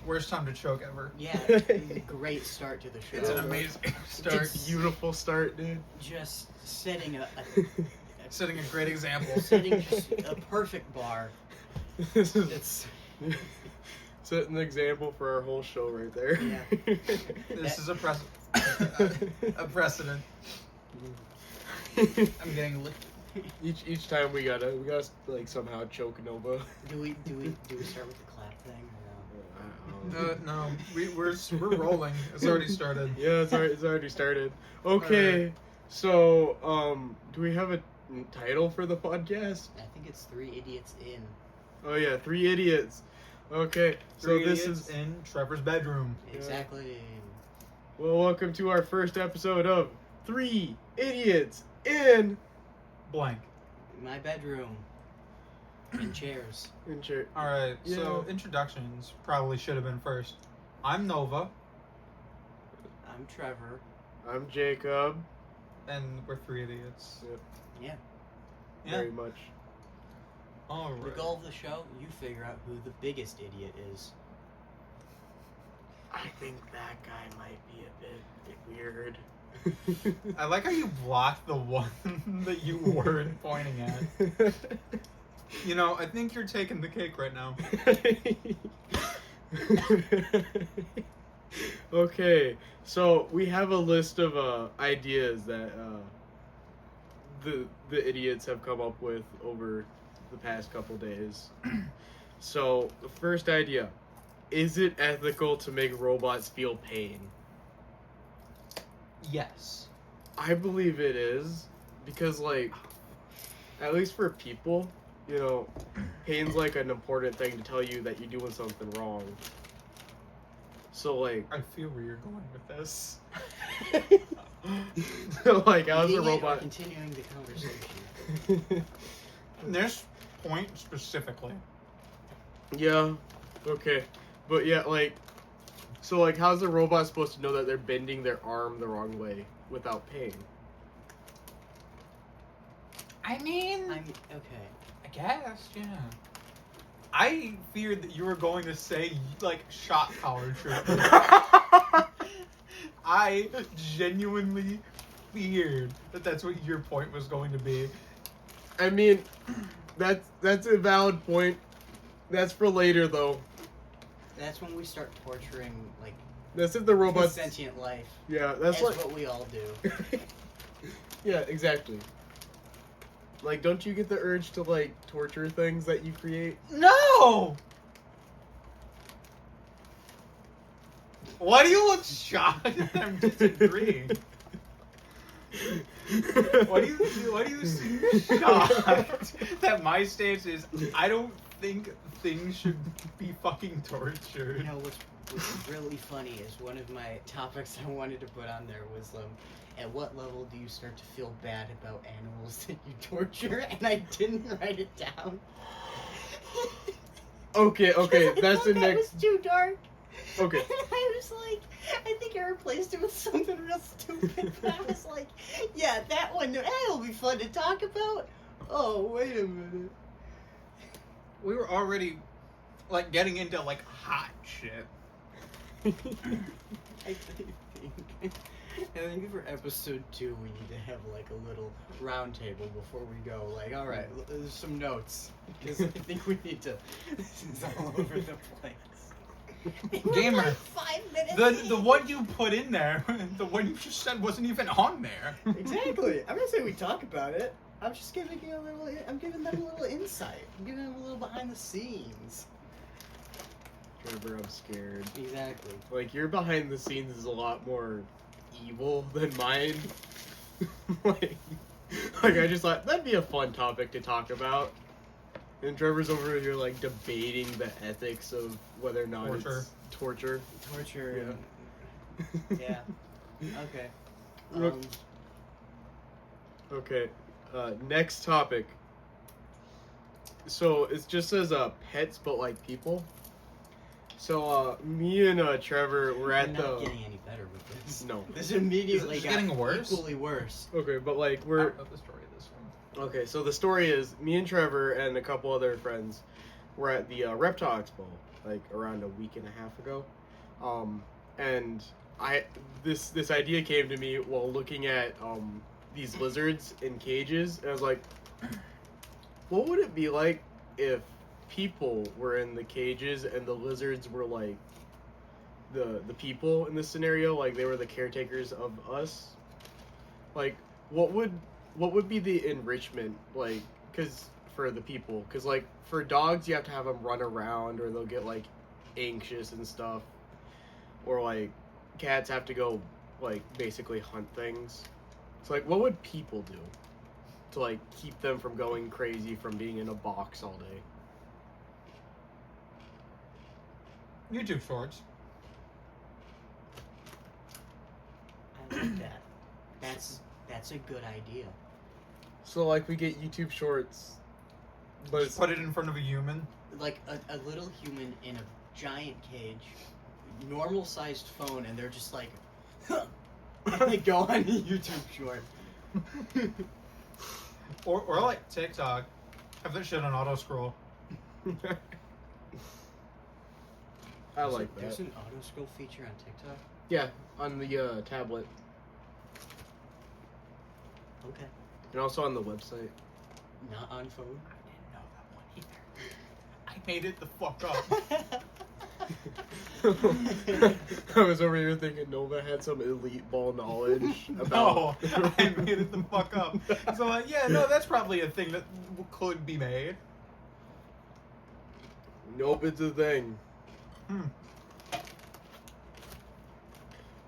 Worst time to choke ever. Yeah, great start to the show. It's an amazing start. It's Beautiful start, dude. just setting Setting a great example. setting just a perfect bar. This is It's setting the example for our whole show right there. Yeah. This is a precedent. I'm getting lit. Each time we gotta like somehow choke Nova. do we start with the clap thing or no? No, we're rolling. It's already started. Yeah, it's already started. Okay, Alright. so do we have a title for the podcast? I think it's 3 Idiots In. Oh yeah, 3 idiots. Okay, so Three this idiots is in Trevor's bedroom. Exactly. well, welcome to our first episode of 3 idiots in Blank. My bedroom. And chairs. Insert. All right. So Yeah. introductions probably should have been first. I'm Nova, I'm Trevor. I'm Jacob. and we're 3 idiots. Yeah. Yeah. Very much. All The right. goal of the show, you figure out who the biggest idiot is. I think that guy might be a bit weird. I like how you blocked the one that you weren't pointing at. You know, I think you're taking the cake right now. Okay, so we have a list of ideas that the idiots have come up with over the past couple days. So the first idea: is it ethical to make robots feel pain? Yes. I believe it is, because like, at least for people, you know, pain's like an important thing to tell you that you're doing something wrong. So like, I feel where you're going with this. like, how's a Eating it or robot? continuing the conversation. This point specifically. Yeah, okay, but yeah, like, so like, how's a robot supposed to know that they're bending their arm the wrong way without pain? I mean, Okay. I guess, yeah. I feared that you were going to say, like, shock collar treatment. I genuinely feared that that's what your point was going to be. I mean, that's a valid point. That's for later, though. That's when we start torturing, like, That's if the robots. sentient life. Yeah, that's That's like. what we all do. Yeah, exactly. Like, don't you get the urge to like torture things that you create? No! Why do you look shocked? I'm disagreeing. Why do you seem shocked that my stance is I don't think things should be fucking tortured? You know, what's really funny is one of my topics I wanted to put on there was, at what level do you start to feel bad about animals that you torture? And I didn't write it down. Okay, that's the That next. was too dark. Okay. And I was like, I think I replaced it with something real stupid. But I was like, yeah, that one, that'll be fun to talk about. Oh, wait a minute. We were already like getting into like hot shit. I think for episode 2 we need to have like a little round table before we go. Like, all right, there's some notes because I think we need to. This is all over the place. Gamer. We're like 5 minutes. The one you put in there, the one you just said wasn't even on there. Exactly. I'm not saying we talk about it. I'm just giving you a little. I'm giving them a little insight. I'm giving them a little behind the scenes. Trevor, I'm scared. Exactly. Like, your behind the scenes is a lot more evil than mine. like I just thought that'd be a fun topic to talk about. And Trevor's over here like debating the ethics of whether or not it's torture. Torture. Yeah. Okay. Rook- Okay. Next topic. So it just says pets, but like people. So me and Trevor were at We're the. not getting any better with this. No. This immediately Is it got getting worse? equally worse. Okay, but like I we're don't know the story of this one. okay. So the story is me and Trevor and a couple other friends were at the Reptile Expo, like around a week and a half ago, and this idea came to me while looking at these lizards in cages, and I was like, what would it be like if people were in the cages and the lizards were like the people in this scenario, like they were the caretakers of us? Like, what would be the enrichment, like, because for the people, because like for dogs you have to have them run around or they'll get like anxious and stuff, or like cats have to go like basically hunt things. So like, what would people do to like keep them from going crazy from being in a box all day? YouTube Shorts. I like that. That's a good idea. So like we get YouTube Shorts, but Just it's put it in front of a human. Like a little human in a giant cage, normal sized phone, and they're just like, and they go on a YouTube short. Or like TikTok. Have that shit on auto scroll. I like that. There's an auto scroll feature on TikTok. Yeah, on the tablet Okay. and also on the website. Not on phone. I didn't know that one either. I made it the fuck up. I was over here thinking Nova had some elite ball knowledge about. No, I made it the fuck up. So yeah, no, that's probably a thing that could be made. Nope, it's a thing.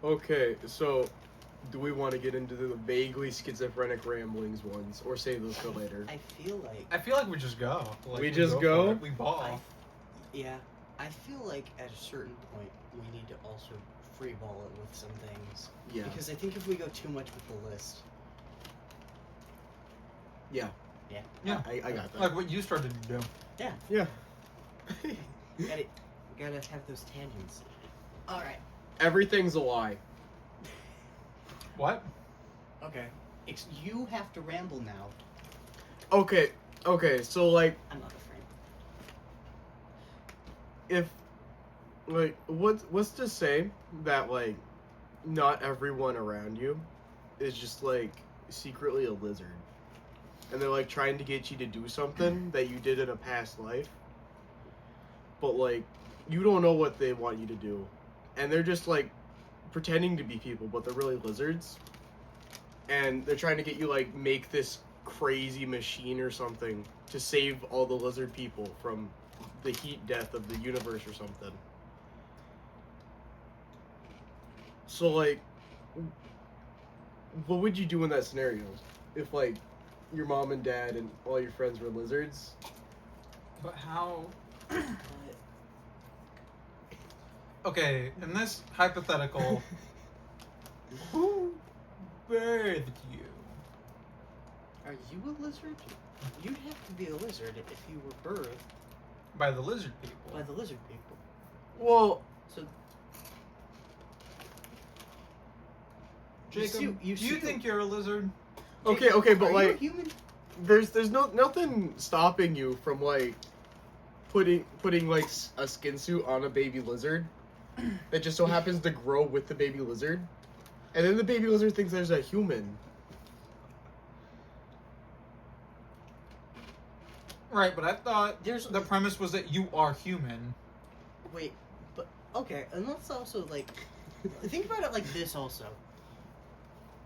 Okay, so do we want to get into the vaguely schizophrenic ramblings ones, or save those for later? I feel like. I feel like we just go. Like, We just for go? it. We ball. Yeah. I feel like at a certain point we need to also freeball it with some things. Yeah. Because I think if we go too much with the list. Yeah. Yeah. Yeah. I got that. Like what you started to do. Yeah. Yeah. Gotta have those tangents. Alright. Everything's a lie. What? Okay. You have to ramble now. Okay, so like, I'm not afraid. if, like, what's to say that, like, not everyone around you is just, like, secretly a lizard? And they're, like, trying to get you to do something that you did in a past life. But, like, you don't know what they want you to do. And they're just, like, pretending to be people, but they're really lizards. And they're trying to get you, like, make this crazy machine or something to save all the lizard people from the heat death of the universe or something. So, like, what would you do in that scenario? If, like, your mom and dad and all your friends were lizards? But how? Okay, in this hypothetical, who birthed you? Are you a lizard? You'd have to be a lizard if you were birthed By the lizard people. by the lizard people. Well, So Jacob, do you think you're a lizard? okay, but, are you a like, human? there's nothing stopping you from, like, putting like a skin suit on a baby lizard that just so happens to grow with the baby lizard, and then the baby lizard thinks there's a human. Right, but I thought There's the premise was that you are human. Wait, but okay, and let's also like think about it like this also.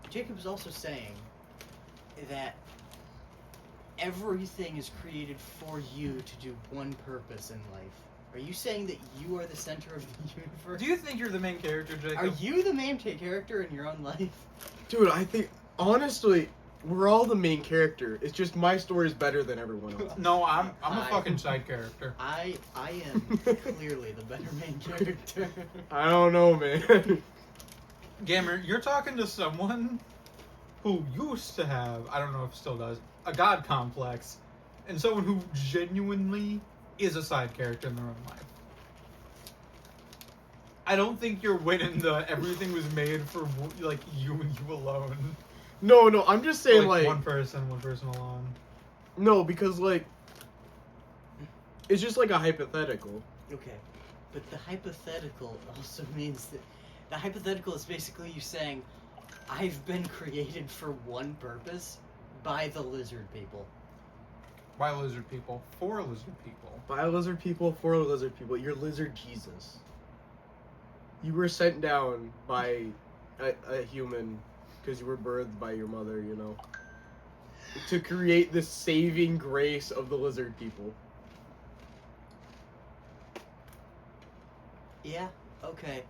Jacob's also saying that everything is created for you to do one purpose in life. Are you saying that you are the center of the universe? Do you think you're the main character, Jacob? Are you the main character in your own life? Dude, I think, honestly, we're all the main character. It's just my story is better than everyone else. No, I'm a fucking side character. I am clearly the better main character. I don't know, man. Gamer, you're talking to someone who used to have, I don't know if still does, a god complex, and someone who genuinely is a side character in their own life. I don't think you're winning the everything was made for like you and you alone. No, I'm just saying, like, one person alone. no, because, like, it's just like a hypothetical. Okay, but the hypothetical also means that the hypothetical is basically you saying, I've been created for one purpose by the lizard people. By lizard people, for lizard people. By lizard people, for lizard people. You're lizard Jesus. You were sent down by a human because you were birthed by your mother, you know, to create the saving grace of the lizard people. Yeah, okay.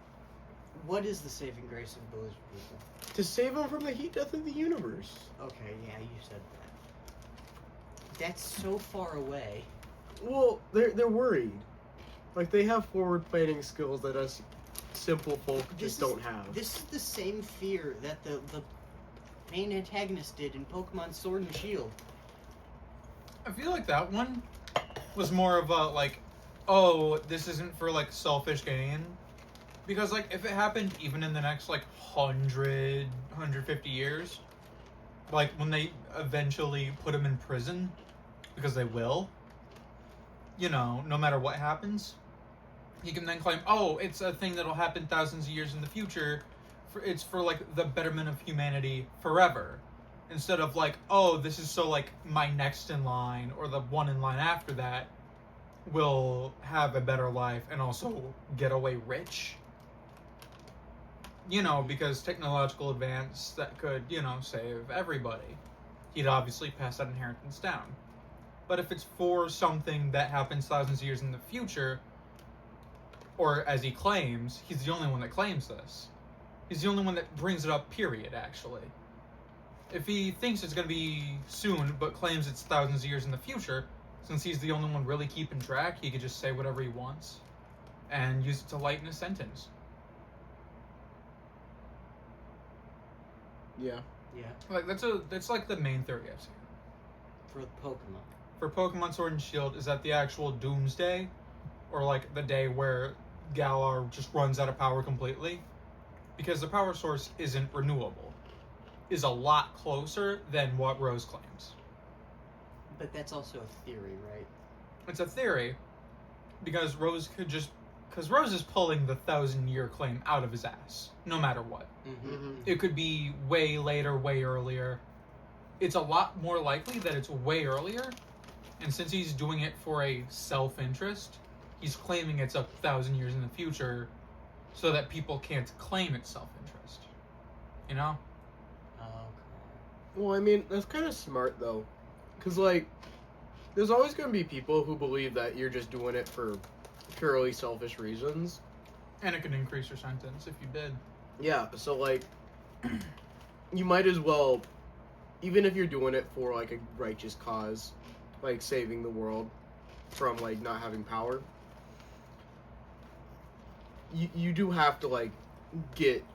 What is the saving grace of the lizard people? To save them from the heat death of the universe. Okay, yeah, you said that. That's so far away. Well, they're worried. Like, they have forward planning skills that us simple folk just don't have. This is the same fear that the main antagonist did in Pokemon Sword and Shield. I feel like that one was more of a, like, oh, this isn't for, like, selfish gain. Because, like, if it happened even in the next, like, 150 years, like, when they eventually put him in prison, because they will, you know, no matter what happens, he can then claim, oh, it's a thing that'll happen thousands of years in the future. It's for, like, the betterment of humanity forever. Instead of, like, oh, this is so, like, my next in line, or the one in line after that, will have a better life and also get away rich. You know, because technological advance that could, you know, save everybody. He'd obviously pass that inheritance down. But if it's for something that happens thousands of years in the future, or as he claims, he's the only one that claims this. He's the only one that brings it up, period, actually. If he thinks it's going to be soon, but claims it's thousands of years in the future, since he's the only one really keeping track, he could just say whatever he wants and use it to lighten a sentence. Yeah. Yeah, Like, that's like the main theory I've seen. for Pokemon. For Pokemon Sword and Shield, is that the actual Doomsday? Or, like, the day where Galar just runs out of power completely? Because the power source isn't renewable. Is a lot closer than what Rose claims. But that's also a theory, right? It's a theory, because Rose could just... Because Rose is pulling the 1,000-year claim out of his ass, no matter what. Mm-hmm. It could be way later, way earlier. It's a lot more likely that it's way earlier, and since he's doing it for a self-interest, he's claiming it's 1,000 years in the future, so that people can't claim it's self-interest. You know? Okay. Well, I mean, that's kind of smart, though. Because, like, there's always going to be people who believe that you're just doing it for purely selfish reasons. And it could increase your sentence if you did. Yeah, so, like, you might as well, even if you're doing it for, like, a righteous cause, like saving the world from, like, not having power, you do have to, like,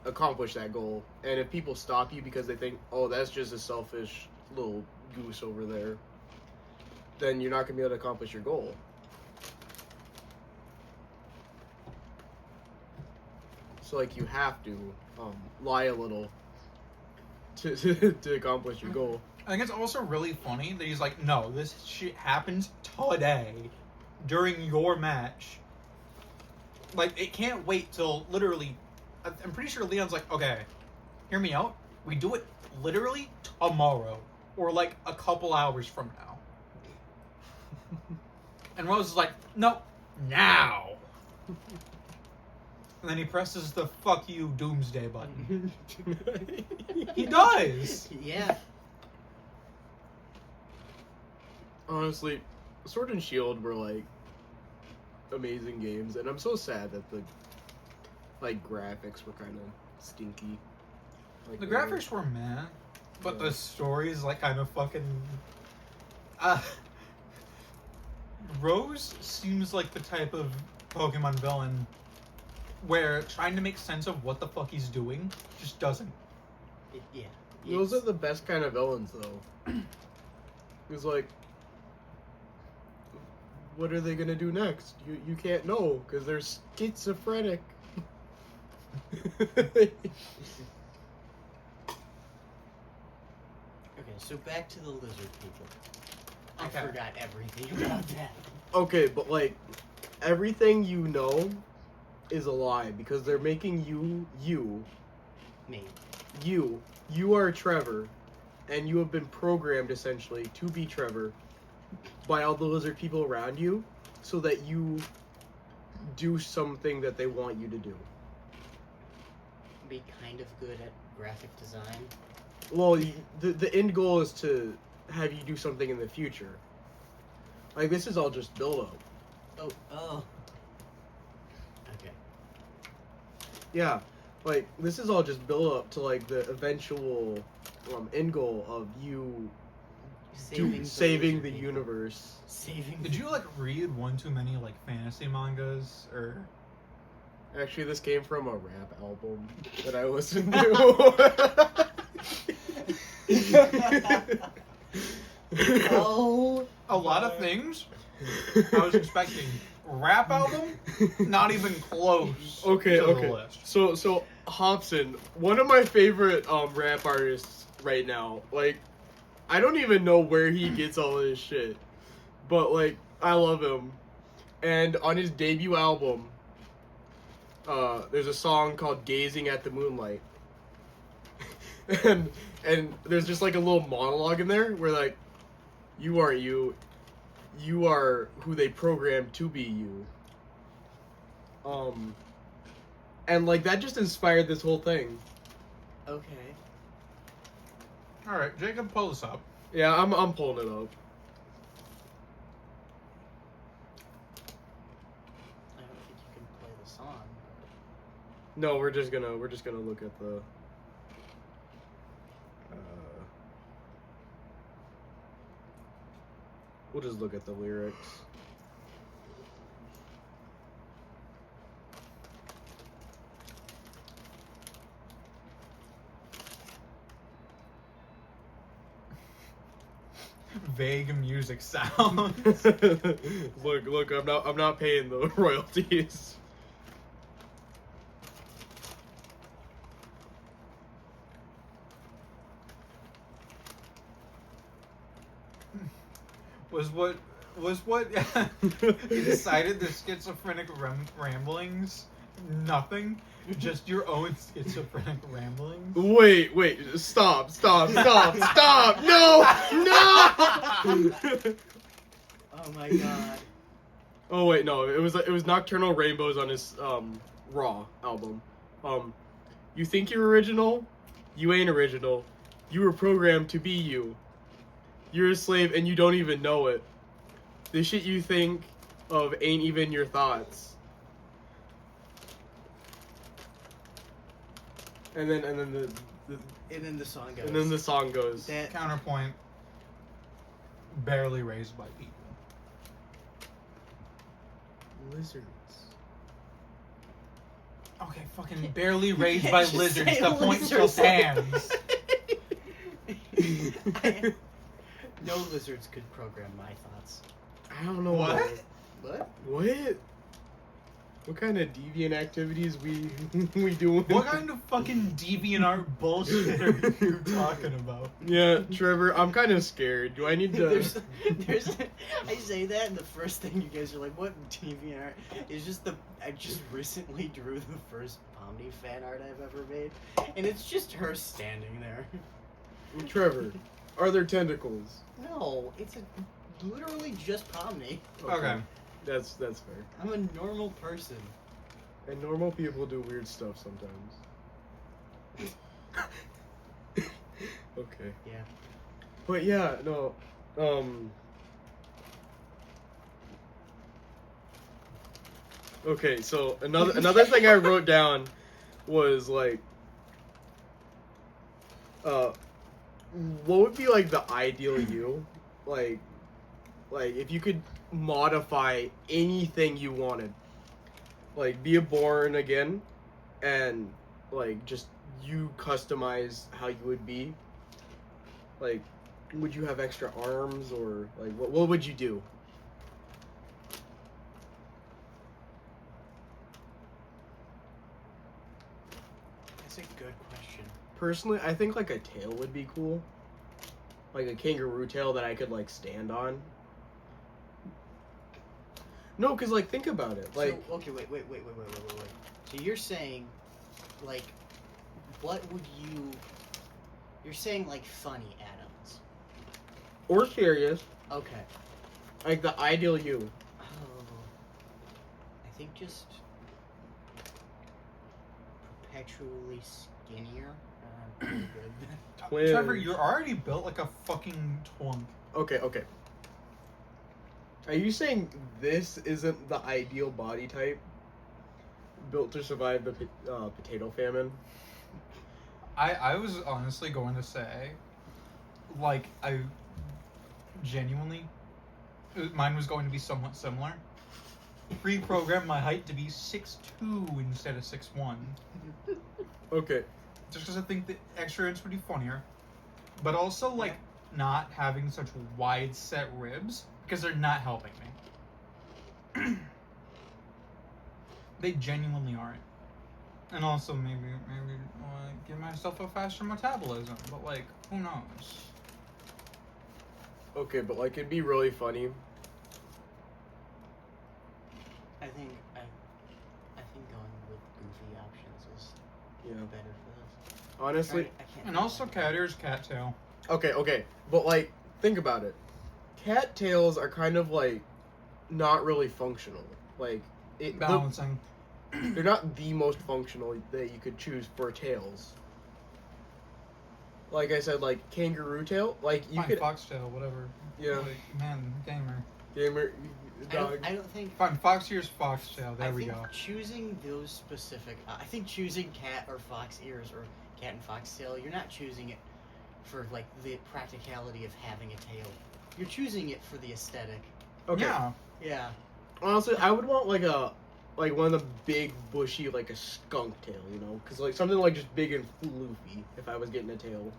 accomplish that goal. And if people stop you because they think, oh, that's just a selfish little goose over there, then you're not going to be able to accomplish your goal. So, like, you have to lie a little to accomplish your goal. I think it's also really funny that he's like, no, this shit happens today, during your match. Like, it can't wait till literally... I'm pretty sure Leon's like, okay, hear me out. We do it literally tomorrow, or like a couple hours from now. And Rose is like, no, now. And then he presses the fuck you doomsday button. He does! Yeah. Honestly, Sword and Shield were, like, amazing games, and I'm so sad that the, like, graphics were kind of stinky. Like, The they were- graphics were meh, but Yeah. the story is like kind of fucking... Rose seems like the type of Pokemon villain where trying to make sense of what the fuck he's doing just doesn't. Yeah. Those are the best kind of villains, though. It's like, what are they gonna do next? You can't know, because they're schizophrenic. Okay, so back to the lizard people. I Okay. forgot everything about that. Okay, but, like, everything you know is a lie because they're making you. Me. You are Trevor, and you have been programmed essentially to be Trevor by all the lizard people around you, so that you do something that they want you to do. Be kind of good at graphic design. Well, the end goal is to have you do something in the future. Like, this is all just build up. Oh. Okay. Yeah, like, this is all just build up to, like, the eventual end goal of you saving the universe. Saving. Did you like read one too many like fantasy mangas or? Actually, this came from a rap album that I listened to. Oh. A lot of things I was expecting. Rap album, not even close. Okay, to okay. The list. So Hobson, one of my favorite rap artists right now. Like, I don't even know where he gets all his shit, but like, I love him. And on his debut album, there's a song called "Gazing at the Moonlight," and there's just like a little monologue in there where like, you are who they programmed to be you. And like that just inspired this whole thing. Okay. All right, Jacob, pull this up. Yeah, I'm pulling it up. I don't think you can play the song. No, we're just gonna look at the. We'll just look at the lyrics. Vague music sounds. Look, I'm not paying the royalties. was what you decided the schizophrenic ramblings? Nothing, just your own schizophrenic ramblings. Wait, stop, no! Oh my god. Oh wait, no, it was Nocturnal Rainbows on his Raw album. You think you're original? You ain't original. You were programmed to be you. You're a slave and you don't even know it. The shit you think of ain't even your thoughts. And then the song goes. and then the song goes. That Counterpoint. Barely raised by people. Lizards. Okay, fucking barely raised by Just lizards. say The point still lizards. stands. No lizards could program my thoughts. I don't know What? What? What? What kind of deviant activities we doing? What kind of fucking DeviantArt bullshit are you talking about? Yeah, Trevor, I'm kind of scared. Do I need to? There's I say that, and the first thing you guys are like, "What DeviantArt?" Is just I just recently drew the first Pomni fan art I've ever made, and it's just her standing there. Trevor, are there tentacles? No, it's literally just Pomni. Okay. That's fair. I'm a normal person. And normal people do weird stuff sometimes. Okay. Yeah. But yeah, no. Okay, so another thing I wrote down was like, what would be like the ideal you, like if you could modify anything you wanted, like be born again, and like just you customize how you would be. Like, would you have extra arms or like what would you do? That's a good question. Personally, I think like a tail would be cool. Like a kangaroo tail that I could like stand on. No, because, like, think about it. Like, so, okay, wait. So you're saying, like, what would you? You're saying like funny Adams. or serious. Okay. Like, the ideal you. Oh. I think just perpetually skinnier. Pretty good. Twins. Trevor, you're already built like a fucking twunk. Okay. Are you saying this isn't the ideal body type built to survive the potato famine? I was honestly going to say, like, I genuinely, mine was going to be somewhat similar. Pre-program my height to be 6'2" instead of 6'1", Okay. just because I think the extra inch would be funnier, but also like not having such wide set ribs because they're not helping me. They genuinely aren't. And also maybe give myself a faster metabolism, but like who knows? Okay, but, like, it'd be really funny. I think going with goofy options is Yeah. better for this. Honestly. I can't. And also cat ears, cattail. Okay. But, like, think about it. Cat tails are kind of, like, not really functional. Like, Balancing. they're not the most functional that you could choose for tails. Like I said, like, kangaroo tail, like, you Fine, could... foxtail, whatever. Yeah. Like, man, gamer. Gamer... Dog. I don't think. Fine, fox ears, foxtail. There I we think go. choosing those specific. I think choosing cat or fox ears or cat and fox tail. You're not choosing it for like the practicality of having a tail. You're choosing it for the aesthetic. Okay. Yeah. Yeah. Honestly, I would want, like one of the big, bushy, like a skunk tail, you know? Because, like, something, like, just big and floofy if I was getting a tail.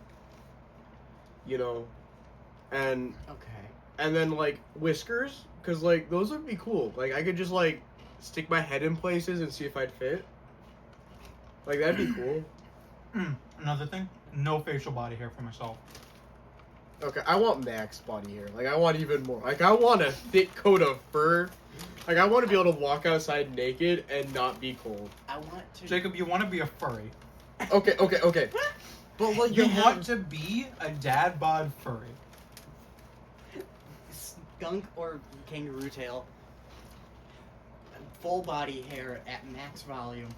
You know? And Okay. then, like, whiskers, because, like, those would be cool. Like, I could just, like, stick my head in places and see if I'd fit. Like, that'd be cool. Another thing, no facial body hair for myself. Okay, I want max body hair. Like, I want even more. Like, I want a thick coat of fur. Like, I want to be able to walk outside naked and not be cold. I want to. Jacob, you want to be a furry. Okay. But like You they want have to be a dad bod furry. skunk or kangaroo tail, full body hair at max volume,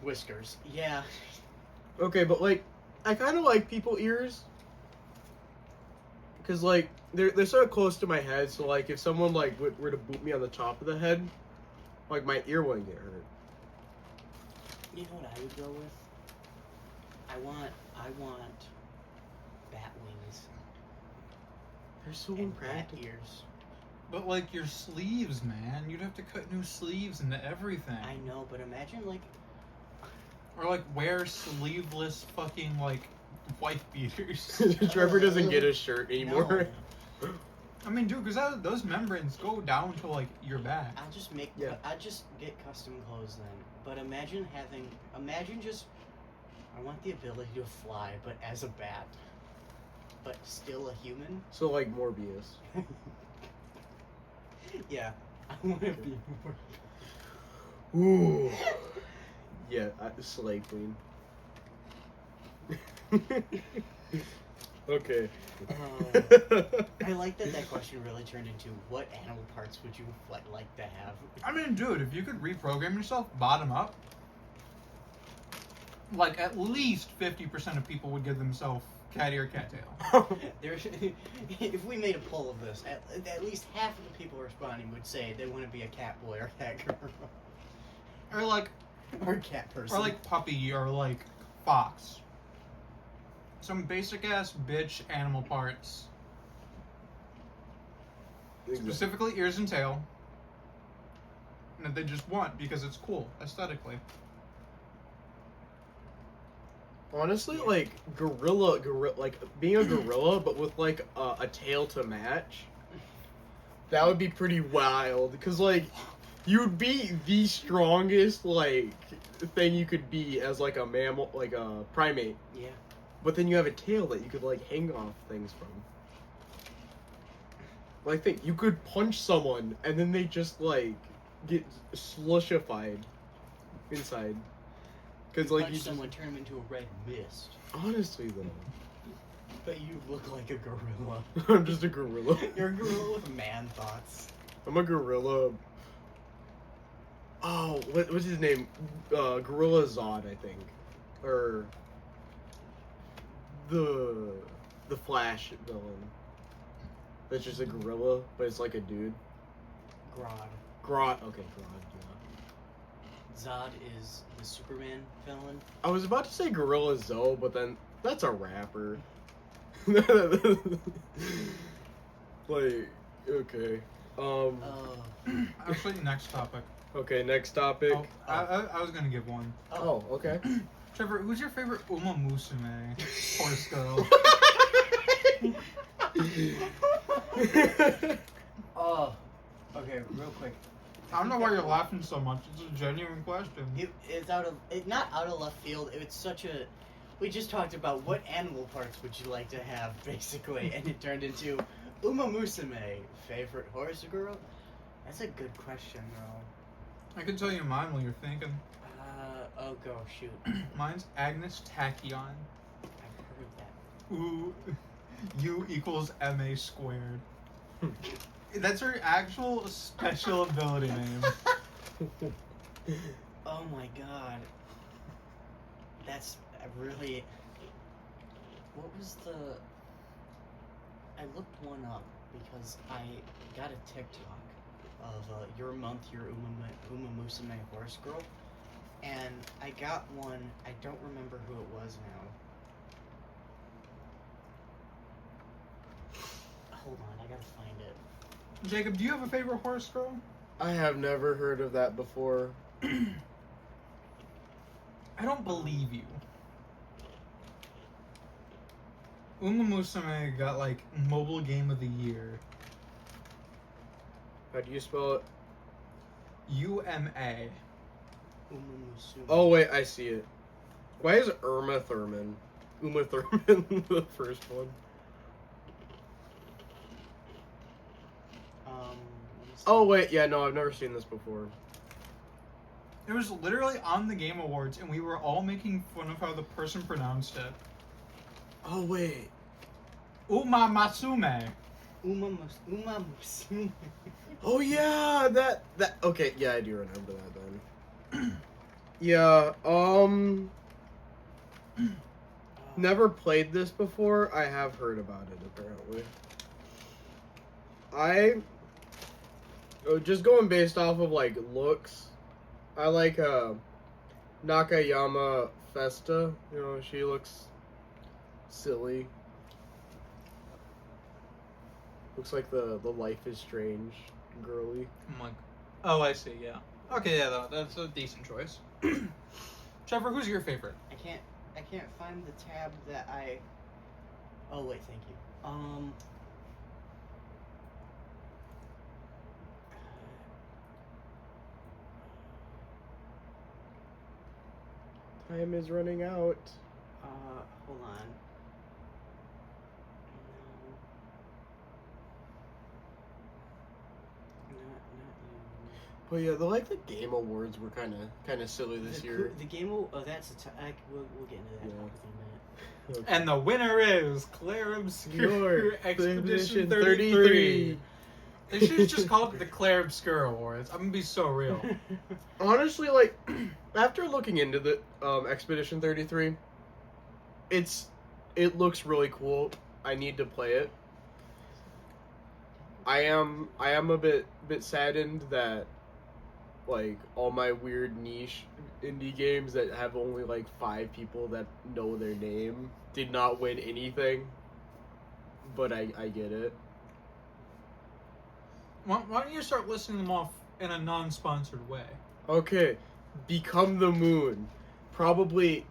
whiskers. Yeah. Okay, but, like, I kind of like people ears. Because, like, they're sort of close to my head, so, like, if someone, like, were to boot me on the top of the head, like, my ear wouldn't get hurt. You know what I would go with? I want bat wings They're so and bat impractical. ears. But like your sleeves, man, you'd have to cut new sleeves into everything. I know, but imagine like Or like wear sleeveless fucking like wife beaters. Trevor doesn't get a shirt anymore. No. I mean, dude, because those membranes go down to like your back. I'll just make. Yeah. I'll just get custom clothes then. But imagine just. I want the ability to fly, but as a bat. But still a human. So, like, Morbius. Yeah, I want to be more. Ooh. Yeah, Slay Queen. Okay. I like that question really turned into what animal parts would you like to have? I mean, dude, if you could reprogram yourself bottom up, like at least 50% of people would give themselves cat ear, cat tail. If we made a poll of this, at least half of the people responding would say they want to be a cat boy or cat girl Or like, or cat person. or like puppy, or like fox. Some basic ass bitch animal parts. Specifically ears and tail. And that they just want because it's cool aesthetically. Honestly, like, gorilla, like, being a gorilla, but with, like, a tail to match, that would be pretty wild, because, like, you'd be the strongest, like, thing you could be as, like, a mammal, like, a primate, Yeah. but then you have a tail that you could, like, hang off things from. Like, think you could punch someone and then they just like get slushified inside. Cause like Punch you someone, turn them into a red mist. honestly though, But you look like a gorilla. I'm just a gorilla. You're a gorilla with man thoughts. I'm a gorilla. Oh, what's his name? Gorilla Zod, I think, or the Flash villain. That's just a gorilla, but it's like a dude. Grodd. Grodd. Okay, Grodd. Yeah. Zod is the Superman villain. I was about to say Gorilla Zoe, but then that's a rapper. Like, okay. Actually, next topic. Okay, next topic. Oh, I was gonna give one. Oh, okay. Trevor, who's your favorite Uma Musume horse girl? Oh, okay, real quick. I don't know why you're laughing so much. It's a genuine question. It's not out of left field. It's such a. We just talked about what animal parts would you like to have, basically, and it turned into Uma Musume, favorite horse girl. That's a good question, though. I can tell you mine while you're thinking. Oh, go shoot. Mine's Agnes Tachyon. I've heard of that. Ooh, U equals MA squared. That's her actual special ability name. Oh my god. That's really. What was the. I looked one up because I got a TikTok of your month, your Uma Musume horse girl. And I got one, I don't remember who it was now. Hold on, I gotta find it. Jacob, do you have a favorite horse girl? I have never heard of that before. I don't believe you. Uma Musume got like mobile game of the year. How do you spell it? UMA. Uma Musume. Oh wait, I see it. Why is Uma Thurman the first one? Let me see. Oh wait, yeah, no, I've never seen this before. It was literally on the Game Awards, and we were all making fun of how the person pronounced it. Oh wait. Uma Masume. Uma Musume. Oh yeah, that okay, yeah, I do remember that then. Yeah, never played this before. I have heard about it apparently. Just going based off of like looks, I like Nakayama Festa. You know, she looks silly. Looks like the Life is Strange girly. I'm like, oh, I see, yeah. Okay, yeah, that's a decent choice. Trevor, who's your favorite? I can't find the tab that I. Oh wait, thank you. Time is running out. Hold on. No. Not you. But yeah, the Game Awards were kind of silly this year. The game will. Oh, that's a. We'll get into that Yeah. topic in a minute. Okay. And the winner is Claire Obscure Your Expedition 33. They should have just called it the Claire Obscure Awards. I'm gonna be so real. Honestly, like, after looking into the Expedition 33, it looks really cool. I need to play it. I am a bit saddened that like all my weird niche indie games that have only like 5 people that know their name did not win anything. But I get it. Why don't you start listing them off in a non-sponsored way? Okay, Become the Moon. Probably,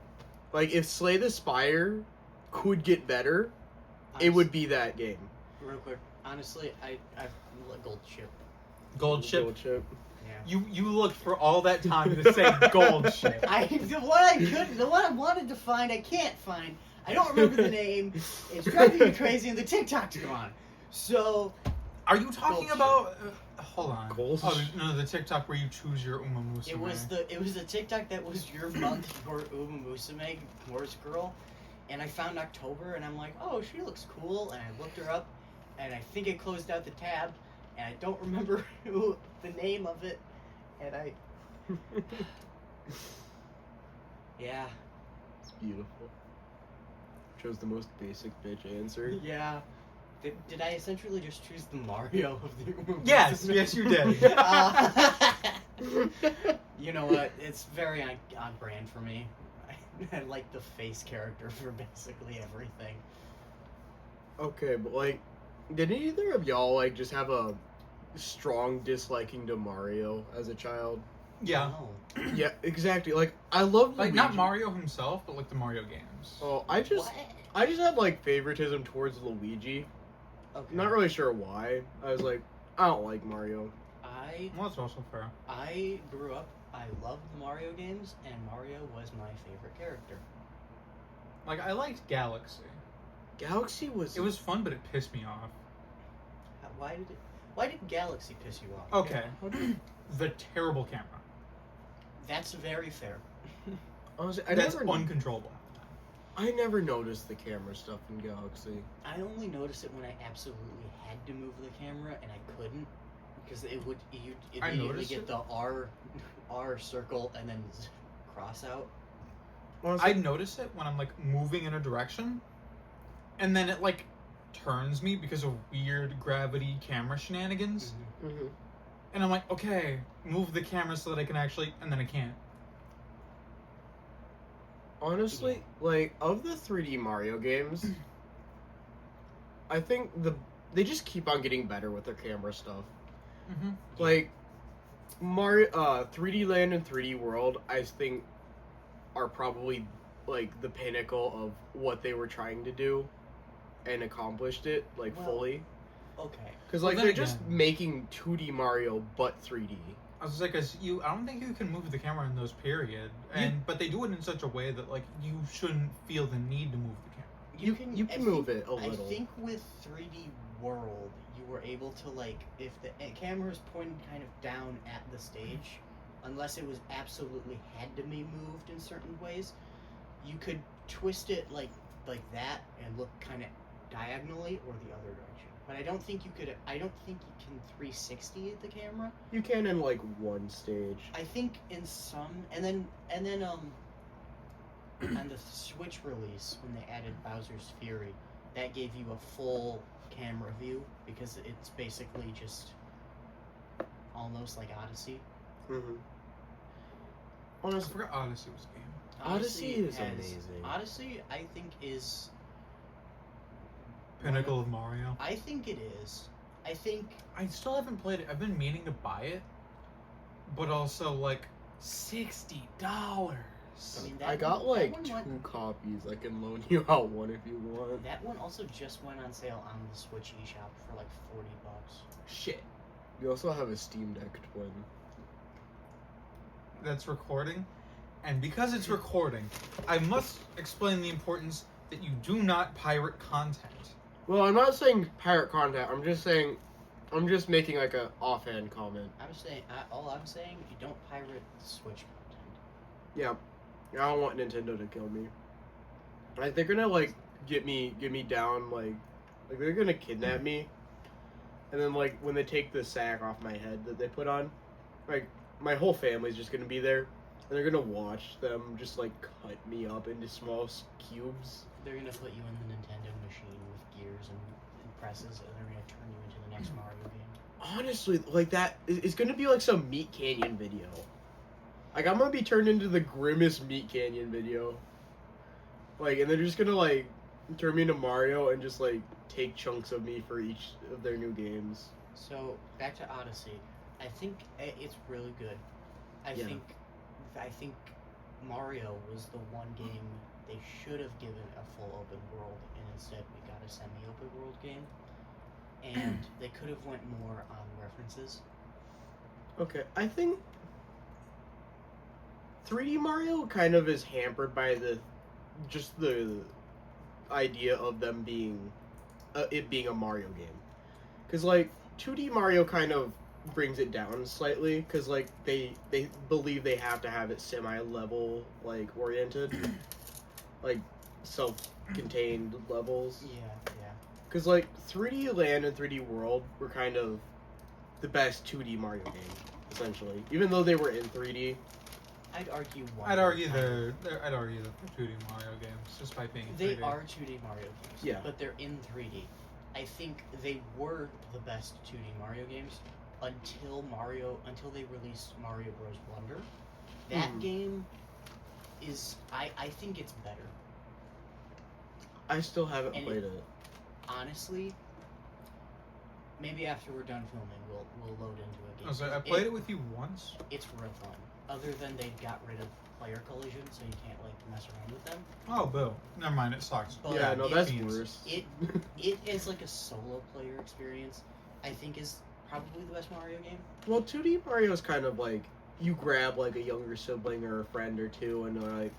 like, if Slay the Spire could get better, it would be that game. Real quick, honestly, I gold chip. Gold chip. Gold chip. Yeah. You looked for all that time to say gold chip. The one I wanted to find, I can't find. I don't remember the name. It's driving me crazy, and the TikTok's gone. So, Are you talking Bullshit. about? Hold on. Goals? Oh no, the TikTok where you choose your Uma Musume. It was the TikTok that was your month, your Uma Musume, Horse Girl, and I found October, and I'm like, oh, she looks cool, and I looked her up, and I think I closed out the tab, and I don't remember the name of it, and I, yeah, It's beautiful. Chose the most basic bitch answer. yeah. Did I essentially just choose the Mario of the Uma Yes, Musume? yes, you did. You know what? It's very on brand for me. I like the face character for basically everything. Okay, but like, did either of y'all like just have a strong disliking to Mario as a child? Yeah, No. Yeah, exactly. Like, I love like not Luigi. Mario himself, but like the Mario games. Oh, I just had like favoritism towards Luigi. Okay. Not really sure why. I was like, I don't like Mario. Well, that's also fair. I grew up. I loved the Mario games, and Mario was my favorite character. Like I liked Galaxy. Galaxy was. It was fun, but it pissed me off. Why did Galaxy piss you off? Okay, the terrible camera. That's very fair. Honestly, That's uncontrollable. I never noticed the camera stuff in Galaxy. I only noticed it when I absolutely had to move the camera, and I couldn't because it would you I immediately noticed get it. the R circle and then cross out. Honestly, I notice it when I'm like moving in a direction, and then it like turns me because of weird gravity camera shenanigans. Mhm. And I'm like, okay, move the camera so that I can actually, and then I can't. Honestly, like of the 3D Mario games, I think they just keep on getting better with their camera stuff. Mm-hmm. Like Mario, 3D Land and 3D World, I think are probably like the pinnacle of what they were trying to do, and accomplished it like Well, fully. Okay. Because Well, like then they're just again- making 2D Mario but 3D. I was like, I don't think you can move the camera in those period, but they do it in such a way that like you shouldn't feel the need to move the camera. You can move it a little. I think with 3D World, you were able to like if the camera is pointed kind of down at the stage, unless it was absolutely had to be moved in certain ways, you could twist it like that and look kind of diagonally or the other direction. But I don't think you could. I don't think you can 360 the camera. You can in like one stage. I think in some, and then on the Switch release when they added Bowser's Fury, that gave you a full camera view because it's basically just almost like Odyssey. Mm-hmm. I Honestly, forgot Odyssey was a game. Odyssey is amazing. Odyssey, I think, is. Pinnacle of Mario. I think it is. I think. I still haven't played it. I've been meaning to buy it, but also like $60. I mean, that I got one- that like one 2 went- copies. I can loan you out one if you want. That one also just went on sale on the Switch eShop for like $40. Shit. You also have a Steam Deck twin. That's recording, and because it's recording, I must explain the importance that you do not pirate content. Well, I'm not saying pirate content. I'm just making like a offhand comment. I'm saying, all I'm saying, you don't pirate Switch content. Yeah, I don't want Nintendo to kill me. Like they're gonna like get me down like they're gonna kidnap me, and then like when they take the sack off my head that they put on, like my whole family's just gonna be there, and they're gonna watch them just like cut me up into small cubes. They're gonna put you in the Nintendo machine with gears and presses, and they're gonna turn you into the next Mario game. Honestly, like that it's gonna be like some Meat Canyon video. Like I'm gonna be turned into the grimmest Meat Canyon video. Like, and they're just gonna like turn me into Mario and just like take chunks of me for each of their new games. So back to Odyssey, I think it's really good. I Yeah. think Mario was the one game they should have given a full open world, and instead we got a semi-open world game. And they could have went more on references. Okay, I think 3D Mario kind of is hampered by the idea of them being it being a Mario game, because like 2D Mario kind of brings it down slightly because like they believe they have to have it semi-level like oriented, like self-contained levels. Yeah. Because like 3D Land and 3D World were kind of the best 2D Mario game essentially, even though they were in 3D. I'd argue one. I'd argue they're 2D Mario games just by being 3D. They are 2D Mario games. Yeah. But they're in 3D. I think they were the best 2D Mario games until they released Mario Bros. Wonder. That game is I think it's better. I still haven't And played it. Honestly, maybe after we're done filming, we'll load into a game. Oh, so I played it with you once. It's real fun. Other than they got rid of player collision, so you can't like mess around with them. Oh, boo. Never mind, it sucks. But Yeah, no, it- that's means- worse. It is like a solo player experience. I think is probably the best Mario game. Well, 2D Mario is kind of like you grab like a younger sibling or a friend or two and like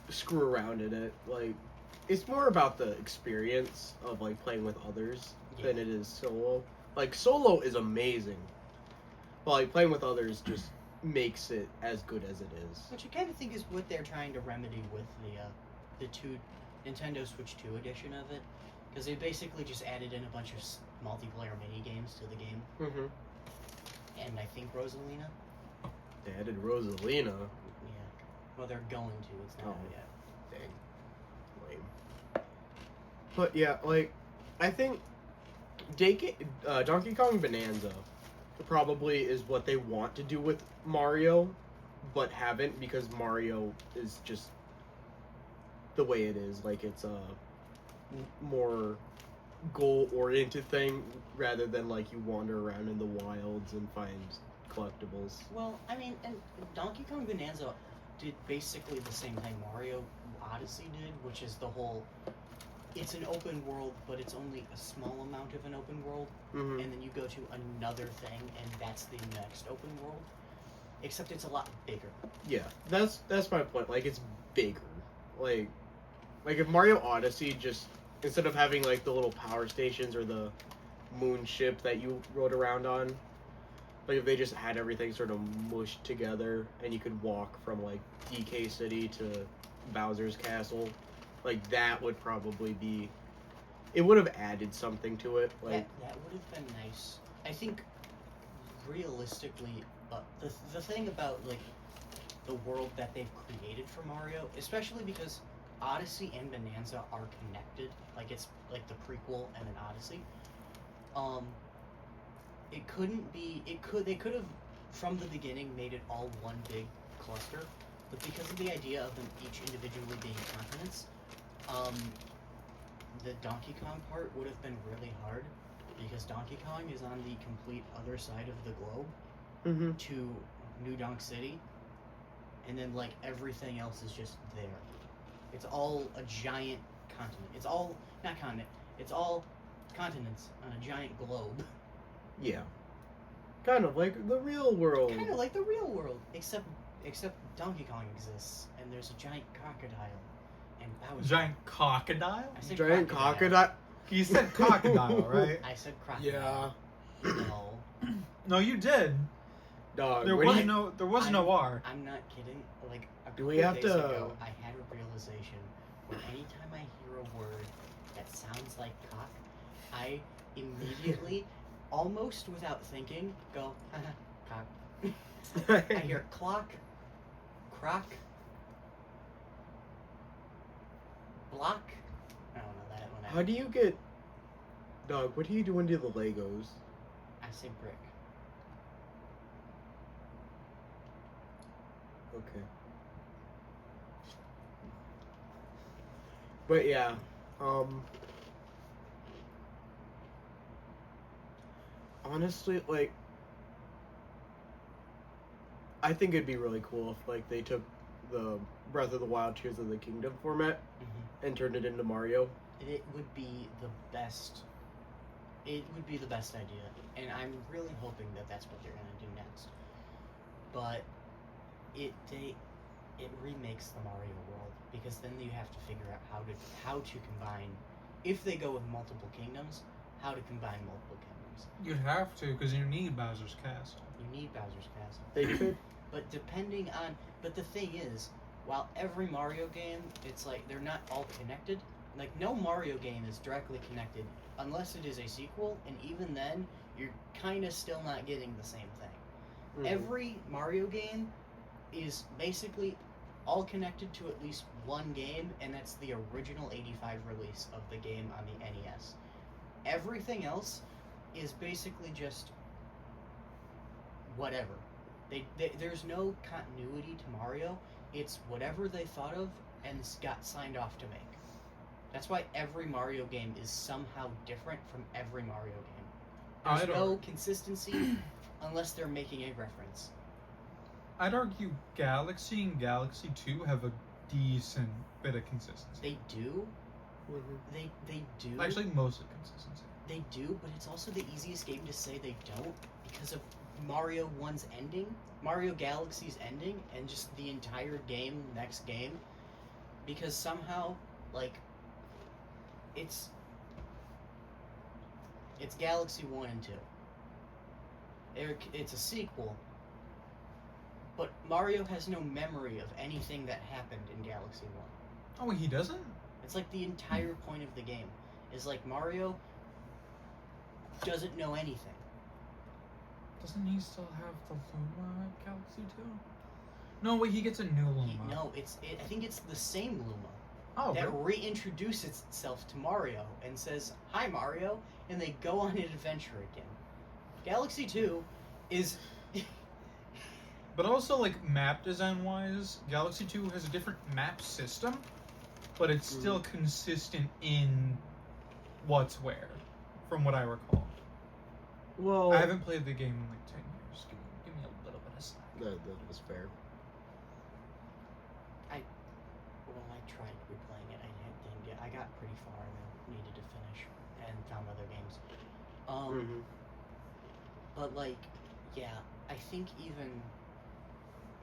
screw around in it. Like it's more about the experience of like playing with others than it is solo. Like solo is amazing, but like playing with others just makes it as good as it is. Which I kind of think is what they're trying to remedy with the Nintendo Switch 2 edition of it, because they basically just added in a bunch of multiplayer mini games to the game, Mm-hmm. and I think Rosalina. They added Rosalina. Yeah. Well, they're going to. It's not out Oh. yet. Dang. Lame. But yeah, like, I think Donkey Kong Bonanza probably is what they want to do with Mario, but haven't because Mario is just the way it is. Like, it's a more goal-oriented thing rather than, like, you wander around in the wilds and find collectibles. Well, I mean, and Donkey Kong Bonanza did basically the same thing Mario Odyssey did, which is the whole. It's an open world, but it's only a small amount of an open world, Mm-hmm. and then you go to another thing, and that's the next open world. Except it's a lot bigger. Yeah, that's my point. Like it's bigger. Like if Mario Odyssey just instead of having like the little power stations or the moon ship that you rode around on, like if they just had everything sort of mushed together and you could walk from like DK City to Bowser's Castle, like that would probably be. It would have added something to it. Like That would have been nice. I think, realistically, the thing about like the world that they've created for Mario, especially because Odyssey and Bonanza are connected, like it's like the prequel and an Odyssey. It couldn't be. They could have from the beginning made it all one big cluster, but because of the idea of them each individually being continents, the Donkey Kong part would have been really hard because Donkey Kong is on the complete other side of the globe mm-hmm. to New Donk City, and then like everything else is just there. It's all a giant continent. It's all not continent. It's all continents on a giant globe. Yeah, kind of like the real world. Kind of like the real world, except Donkey Kong exists, and there's a giant crocodile, and Bowser. Giant crocodile? I said Giant crocodile. You said crocodile, right? I said crocodile. Yeah. No, No, you did. Dog. There what was do you- no R. I'm not kidding. Like a Do we couple have days to- ago, I had a realization where anytime I hear a word that sounds like cock, I immediately, almost without thinking, go cock. I hear clock, croc, block. I don't know that one. How do you get, dog? What are you doing to the Legos? I say brick. Okay. But yeah, honestly, like, I think it'd be really cool if like they took the Breath of the Wild Tears of the Kingdom format and turned it into Mario. It would be the best. It would be the best idea, and I'm really hoping that that's what they're gonna do next. But it remakes the Mario world because then you have to figure out how to combine. If they go with multiple kingdoms, how to combine multiple kingdoms. platforms. You'd have to, because you need Bowser's Castle. You need Bowser's Castle. They could. But but the thing is, while every Mario game, it's like they're not all connected. Like no Mario game is directly connected unless it is a sequel, and even then, you're kind of still not getting the same thing. Every Mario game is basically all connected to at least one game, and that's the original 85 release of the game on the NES. Everything else is basically just whatever. There's no continuity to Mario. It's whatever they thought of and got signed off to make. That's why every Mario game is somehow different from every Mario game. There's no consistency unless they're making a reference. I'd argue Galaxy and Galaxy 2 have a decent bit of consistency. They do. They do. Actually, most of the consistency. They do, but it's also the easiest game to say they don't because of Mario 1's ending, Mario Galaxy's ending, and just the entire game, next game. Because somehow, like, it's Galaxy 1 and 2. It's a sequel, but Mario has no memory of anything that happened in Galaxy 1. Oh, he doesn't? It's like the entire point of the game is like Mario doesn't know anything. Doesn't he still have the Luma at Galaxy 2? No, wait, he gets a new Luma. I think it's the same Luma Oh, that really? reintroduces itself to Mario and says, "Hi, Mario," and they go on an adventure again. Galaxy 2 is... But also, like, map design-wise, Galaxy 2 has a different map system, but it's still consistent in what's where, from what I recall. Well, I haven't played the game in, like, 10 years. Give me a little bit of slack. that was fair. Well, I tried replaying it. I got pretty far and then needed to finish and found other games. But, like, yeah, I think even...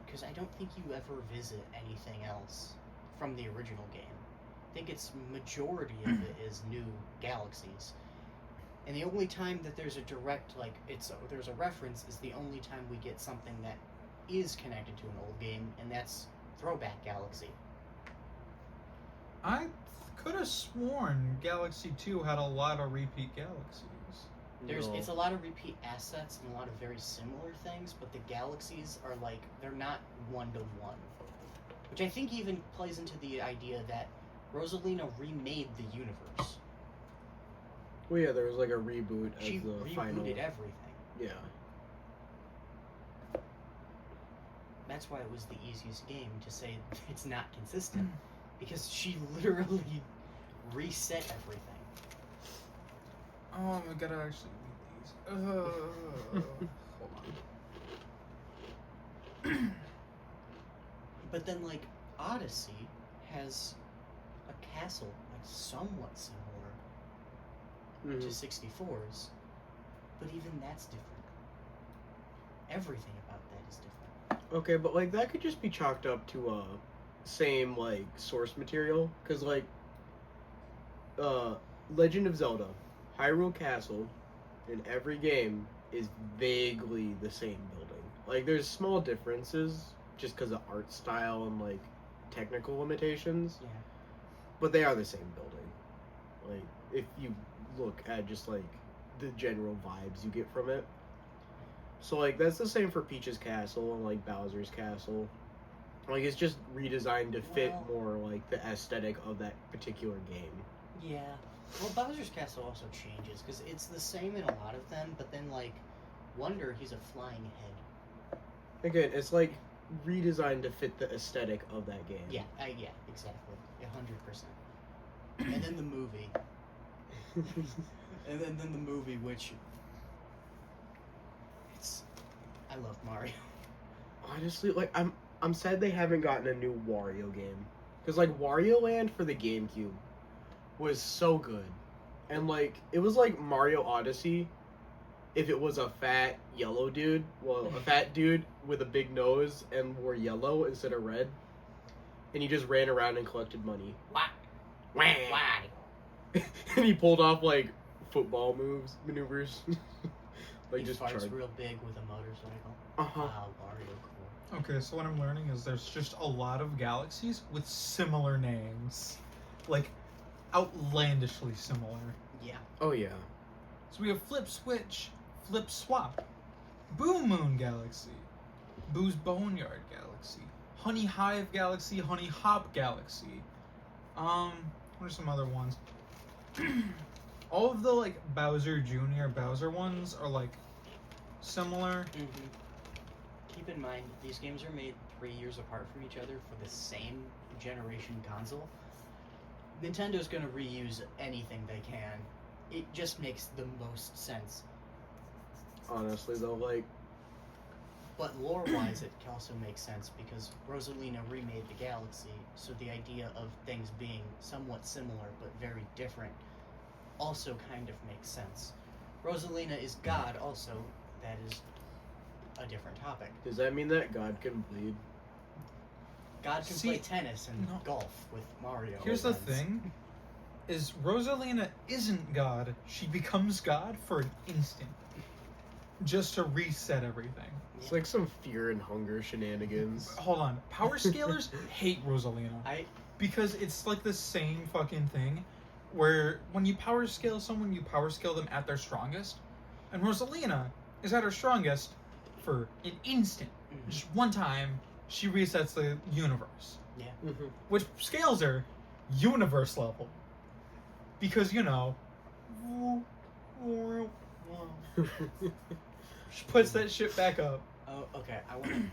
Because I don't think you ever visit anything else from the original game. I think it's majority of it is new galaxies. And the only time that there's a direct, like, there's a reference is the only time we get something that is connected to an old game, and that's Throwback Galaxy. I could have sworn Galaxy 2 had a lot of repeat galaxies. It's a lot of repeat assets and a lot of very similar things, but the galaxies are like, they're not one-to-one. Which I think even plays into the idea that Rosalina remade the universe. Well, yeah, there was like a reboot as She the rebooted final. everything. Yeah. That's why it was the easiest game to say it's not consistent. Because she literally reset everything. Oh, I gotta actually read these. Hold on. But then, like, Odyssey has a castle, like, somewhat similar to 64's, but even that's different. Everything about that is different. Okay, but like that could just be chalked up to same like source material, because like Legend of Zelda, Hyrule Castle, in every game is vaguely the same building. Like there's small differences just because of art style and like technical limitations. Yeah. But they are the same building. Like if you look at just like the general vibes you get from it. So like that's the same for Peach's Castle and like Bowser's Castle. Like it's just redesigned to fit more like the aesthetic of that particular game. Yeah. Well, Bowser's Castle also changes because it's the same in a lot of them, but then like Wonder, he's a flying head. Again, it's like redesigned to fit the aesthetic of that game. Yeah, yeah, exactly, 100%. And then the movie, and then the movie, which I love Mario. Honestly, like I'm sad they haven't gotten a new Wario game, because like Wario Land for the GameCube was so good, and like it was like Mario Odyssey if it was a fat yellow dude, a fat dude with a big nose and wore yellow instead of red, and he just ran around and collected money. What? Wah. And he pulled off like football maneuvers. Like He just farts charge. real big with a motorcycle. Uh-huh. Wow, Mario, cool. Okay, so what I'm learning is there's just a lot of galaxies with similar names. Like, outlandishly similar. Yeah. Oh yeah. So we have Flip Switch, Flip Swap, Boo Moon Galaxy, Boo's Boneyard Galaxy, Honey Hive Galaxy, Honey Hop Galaxy. What are some other ones? All of the like Bowser Jr., Bowser ones are like similar. Keep in mind, these games are made 3 years apart from each other for the same generation console. Nintendo's gonna reuse anything they can. It just makes the most sense. Honestly though, like But lore-wise, it also makes sense because Rosalina remade the galaxy, so the idea of things being somewhat similar but very different also kind of makes sense. Rosalina is God also. That is a different topic. does that mean that God can bleed? God can See, play tennis and no. golf with Mario. Here's the friends. thing, is Rosalina isn't God. She becomes God for an instant. Just to reset everything. It's like some fear and hunger shenanigans. Hold on. Power scalers hate Rosalina. Because it's like the same fucking thing where when you power scale someone, you power scale them at their strongest. And Rosalina is at her strongest for an instant. Mhm. Just one time, she resets the universe. Mhm. Which scales her universe level. Because, you know, she puts that shit back up. Oh, okay.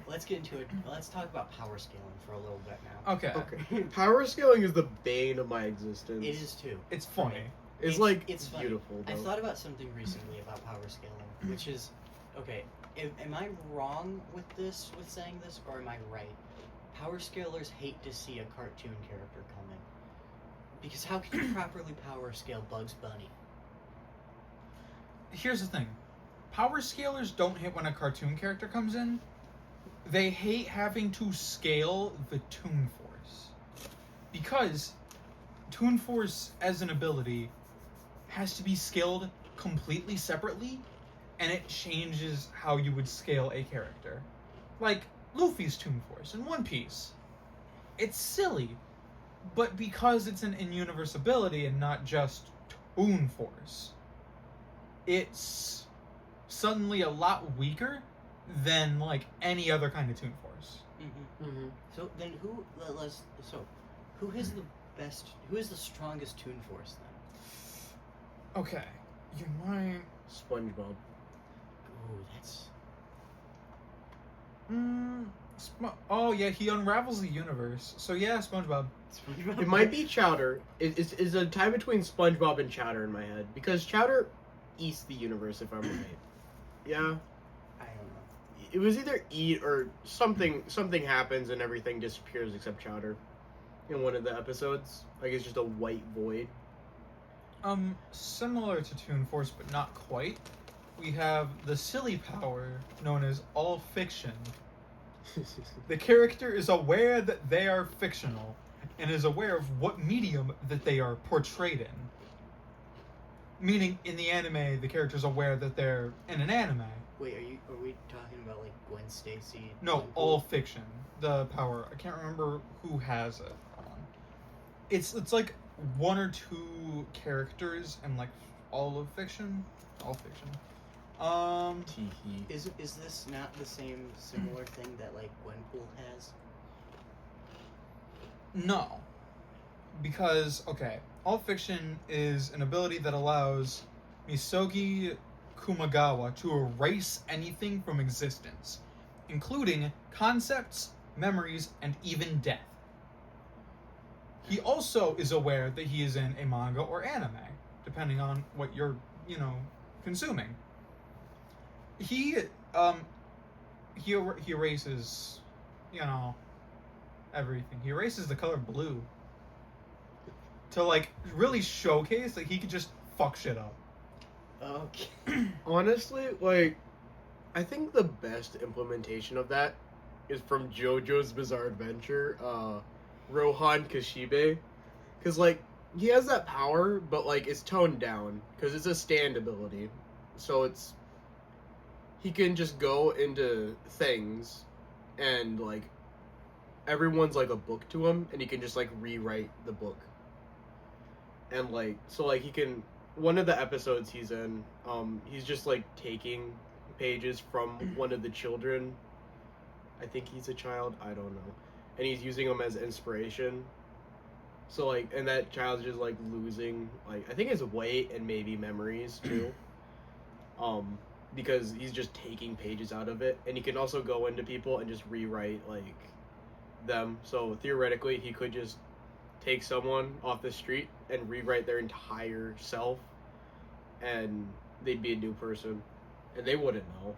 Let's get into it. Let's talk about power scaling for a little bit now. Okay. Okay. Power scaling is the bane of my existence. It is too. It's funny. It's like it's funny. beautiful though. I thought about something recently about power scaling, which is, okay, am I wrong with saying this, or am I right? Power scalers hate to see a cartoon character come in. Because how can you properly power scale Bugs Bunny? Here's the thing. Power scalers don't hate when a cartoon character comes in. They hate having to scale the Toon Force. Because Toon Force as an ability has to be scaled completely separately, and it changes how you would scale a character. Like Luffy's Toon Force in One Piece. It's silly, but because it's an in-universe ability and not just Toon Force, it's suddenly a lot weaker than like any other kind of Toon Force. Mhm. So then who is the strongest Toon Force then? Okay, you might. SpongeBob. Ooh, that's... Oh yeah, he unravels the universe. So yeah, SpongeBob. SpongeBob. It might be Chowder. It's a tie between SpongeBob and Chowder in my head because Chowder eats the universe, if I'm right. Yeah. I don't know. It was either eat or something happens and everything disappears except Chowder in one of the episodes. Like it's just a white void. Similar to Toon Force, but not quite. We have the silly power known as All Fiction. The character is aware that they are fictional and is aware of what medium that they are portrayed in. Meaning, in the anime, the character is aware that they're in an anime. Wait, are we talking about like Gwen Stacy? No, Glenpool? All Fiction. The power. I can't remember who has it. Hold on. It's like one or two characters in like all of fiction. All Fiction. Teehee. Is this not the same similar thing that like Gwenpool has? No. Because, okay, All Fiction is an ability that allows Misogi Kumagawa to erase anything from existence, including concepts, memories, and even death. He also is aware that he is in a manga or anime, depending on what you're, consuming. He erases, everything. He erases the color blue to, like, really showcase that he could just fuck shit up. Okay. Honestly, like, I think the best implementation of that is from JoJo's Bizarre Adventure, Rohan Kashibe. Because, like, he has that power, but like it's toned down because it's a stand ability, so he can just go into things, and like everyone's like a book to him, and he can just like rewrite the book, and like so like he can one of the episodes he's in, he's just like taking pages from one of the children. I think he's a child. I don't know, and he's using them as inspiration. So like, and that child's just like losing, like I think his weight and maybe memories too, because he's just taking pages out of it, and he can also go into people and just rewrite like them. So theoretically, he could just take someone off the street and rewrite their entire self, and they'd be a new person, and they wouldn't know.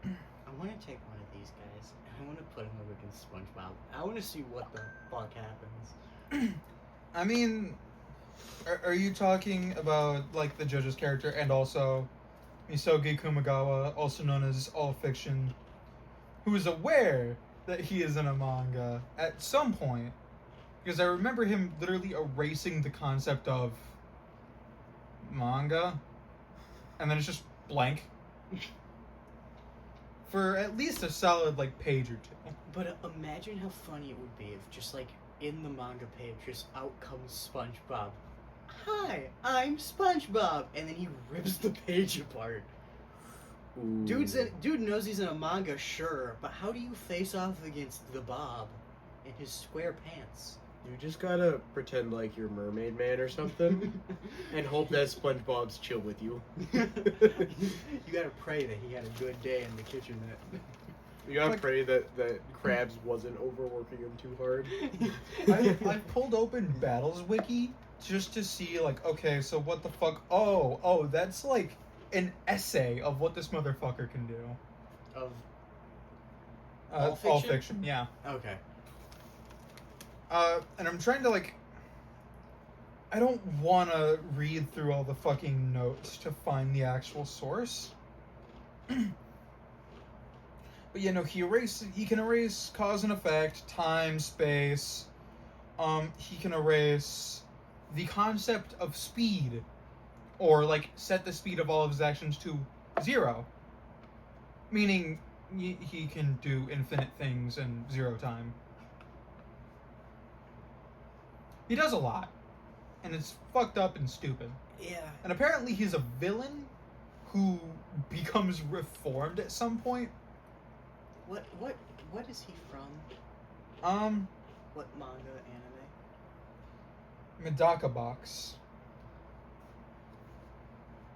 I want to take one of these guys. I want to put him up against SpongeBob. I want to see what the fuck happens. I mean, are you talking about like the judge's character and also Misogi Kumagawa, also known as All Fiction, who is aware that he is in a manga at some point? Because I remember him literally erasing the concept of manga, and then it's just blank. For at least a solid like page or two. But imagine how funny it would be if just like in the manga page, just out comes SpongeBob. Hi, I'm SpongeBob, and then he rips the page apart. Ooh. Dude knows he's in a manga, sure, but how do you face off against the Bob in his square pants? You just gotta pretend like you're Mermaid Man or something, and hope that SpongeBob's chill with you. You gotta pray that he had a good day in the kitchen. You gotta Like- pray that Krabs wasn't overworking him too hard. I pulled open Battles Wiki just to see like, okay, so what the fuck? Oh, that's like an essay of what this motherfucker can do. Of All All fiction? Fiction? Yeah. okay, And I'm trying to like, I don't want to read through all the fucking notes to find the actual source. But yeah, no, he can erase cause and effect, time, space. He can erase the concept of speed, or like set the speed of all of his actions to 0. Meaning he can do infinite things in 0 time. He does a lot, and it's fucked up and stupid. yeah. And apparently he's a villain who becomes reformed at some point. What is he from? What What manga, anime? Medaka Box.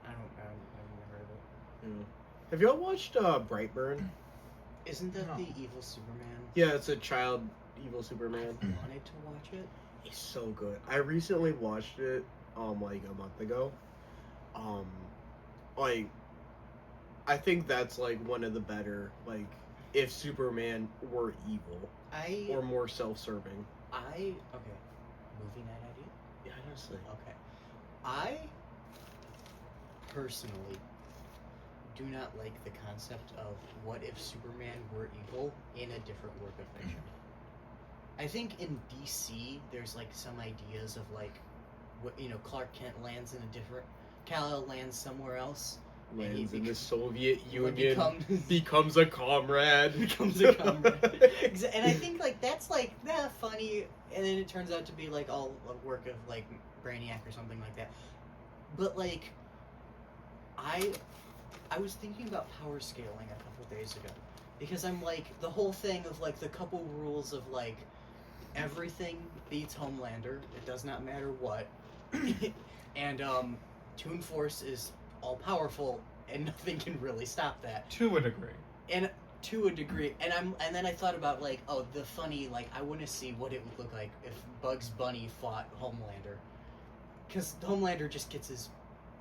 I've never heard of it. Yeah. Have y'all watched Brightburn? Isn't that No. the evil Superman? Yeah, it's a child evil Superman. I wanted to watch it. It's so good. I recently watched it like a month ago. Like I think that's like one of the better, like if Superman were evil or more self-serving. Okay. Movie night idea? Yeah, honestly. Okay. I personally do not like the concept of what if Superman were evil in a different work of fiction. I think in DC there's like some ideas of like what Clark Kent lands in a different Kal-El lands somewhere else. And he Lands in the bec- Soviet and Union, becomes a comrade. becomes a comrade. And I think like that's like funny, and then it turns out to be like all a work of like Brainiac or something like that. But like, I was thinking about power scaling a couple days ago, because I'm like the whole thing of like the couple rules of like everything beats Homelander. It does not matter what, and Toon Force is all powerful and nothing can really stop that. To a degree. And to a degree, and then I thought about like, oh, the funny, like I want to see what it would look like if Bugs Bunny fought Homelander, because Homelander just gets his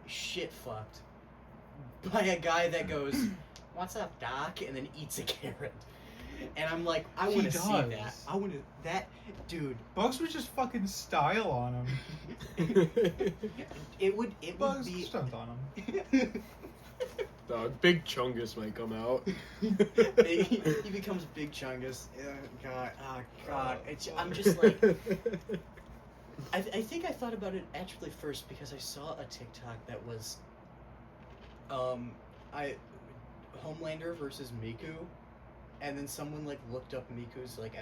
shit fucked by a guy that goes, "What's up, Doc?" and then eats a carrot. And I'm like, I want to see does. that. I want to that dude. Bugs would just fucking style on him. It would Bugs be. stunt on him. Dog, Big Chungus might come out. He becomes Big Chungus. God, oh God. I'm just like, I think I thought about it actually first because I saw a TikTok that was, Homelander versus Miku, and then someone like looked up Miku's like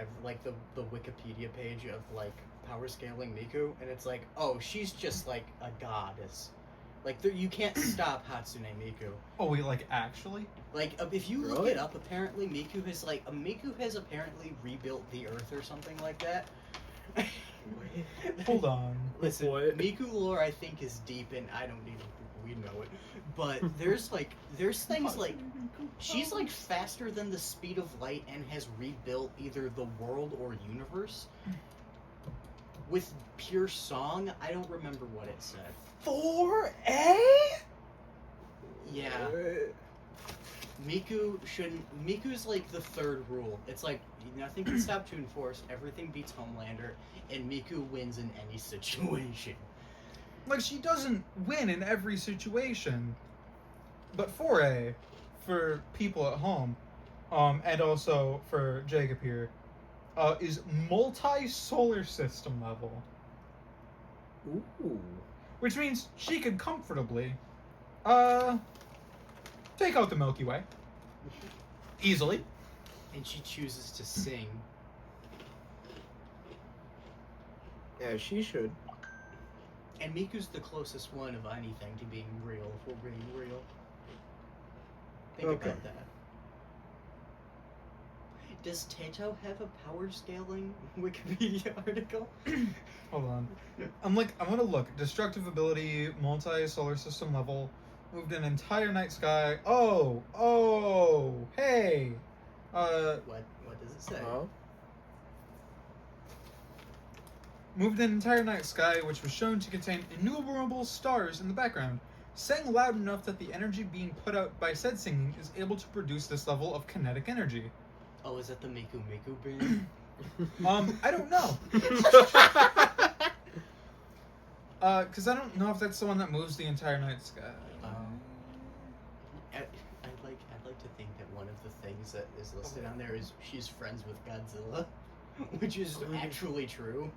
the Wikipedia page of like power scaling Miku, and it's like, oh, she's just like a goddess. Like you can't stop Hatsune Miku. Oh wait, like actually? Like if you look Really? it up, apparently Miku has apparently rebuilt the Earth or something like that. Hold on. Listen, What? Miku lore I think is deep, and I don't even we know it. But there's things like she's like faster than the speed of light and has rebuilt either the world or universe with pure song. I don't remember what it said. 4A? Yeah. Miku's like the third rule. It's like nothing can stop Toon Force, everything beats Homelander, and Miku wins in any situation. Like, she doesn't win in every situation. But 4A, for people at home, and also for Jacob here, is multi-solar system level. Ooh. Which means she could comfortably, take out the Milky Way. Easily. And she chooses to sing. Yeah, she should. And Miku's the closest one of anything to being real, if we're being real. Think Okay. about that. Does Teto have a power scaling Wikipedia article? Hold on. I'm gonna look. Destructive ability, multi-solar system level, moved an entire night sky. Oh, hey. What does it say? Huh? Moved an entire night sky, which was shown to contain innumerable stars in the background. Sang loud enough that the energy being put out by said singing is able to produce this level of kinetic energy. Oh, is that the Miku band? I don't know. Cause I don't know if that's the one that moves the entire night sky. I'd like to think that one of the things that is listed on there is she's friends with Godzilla, which is actually true.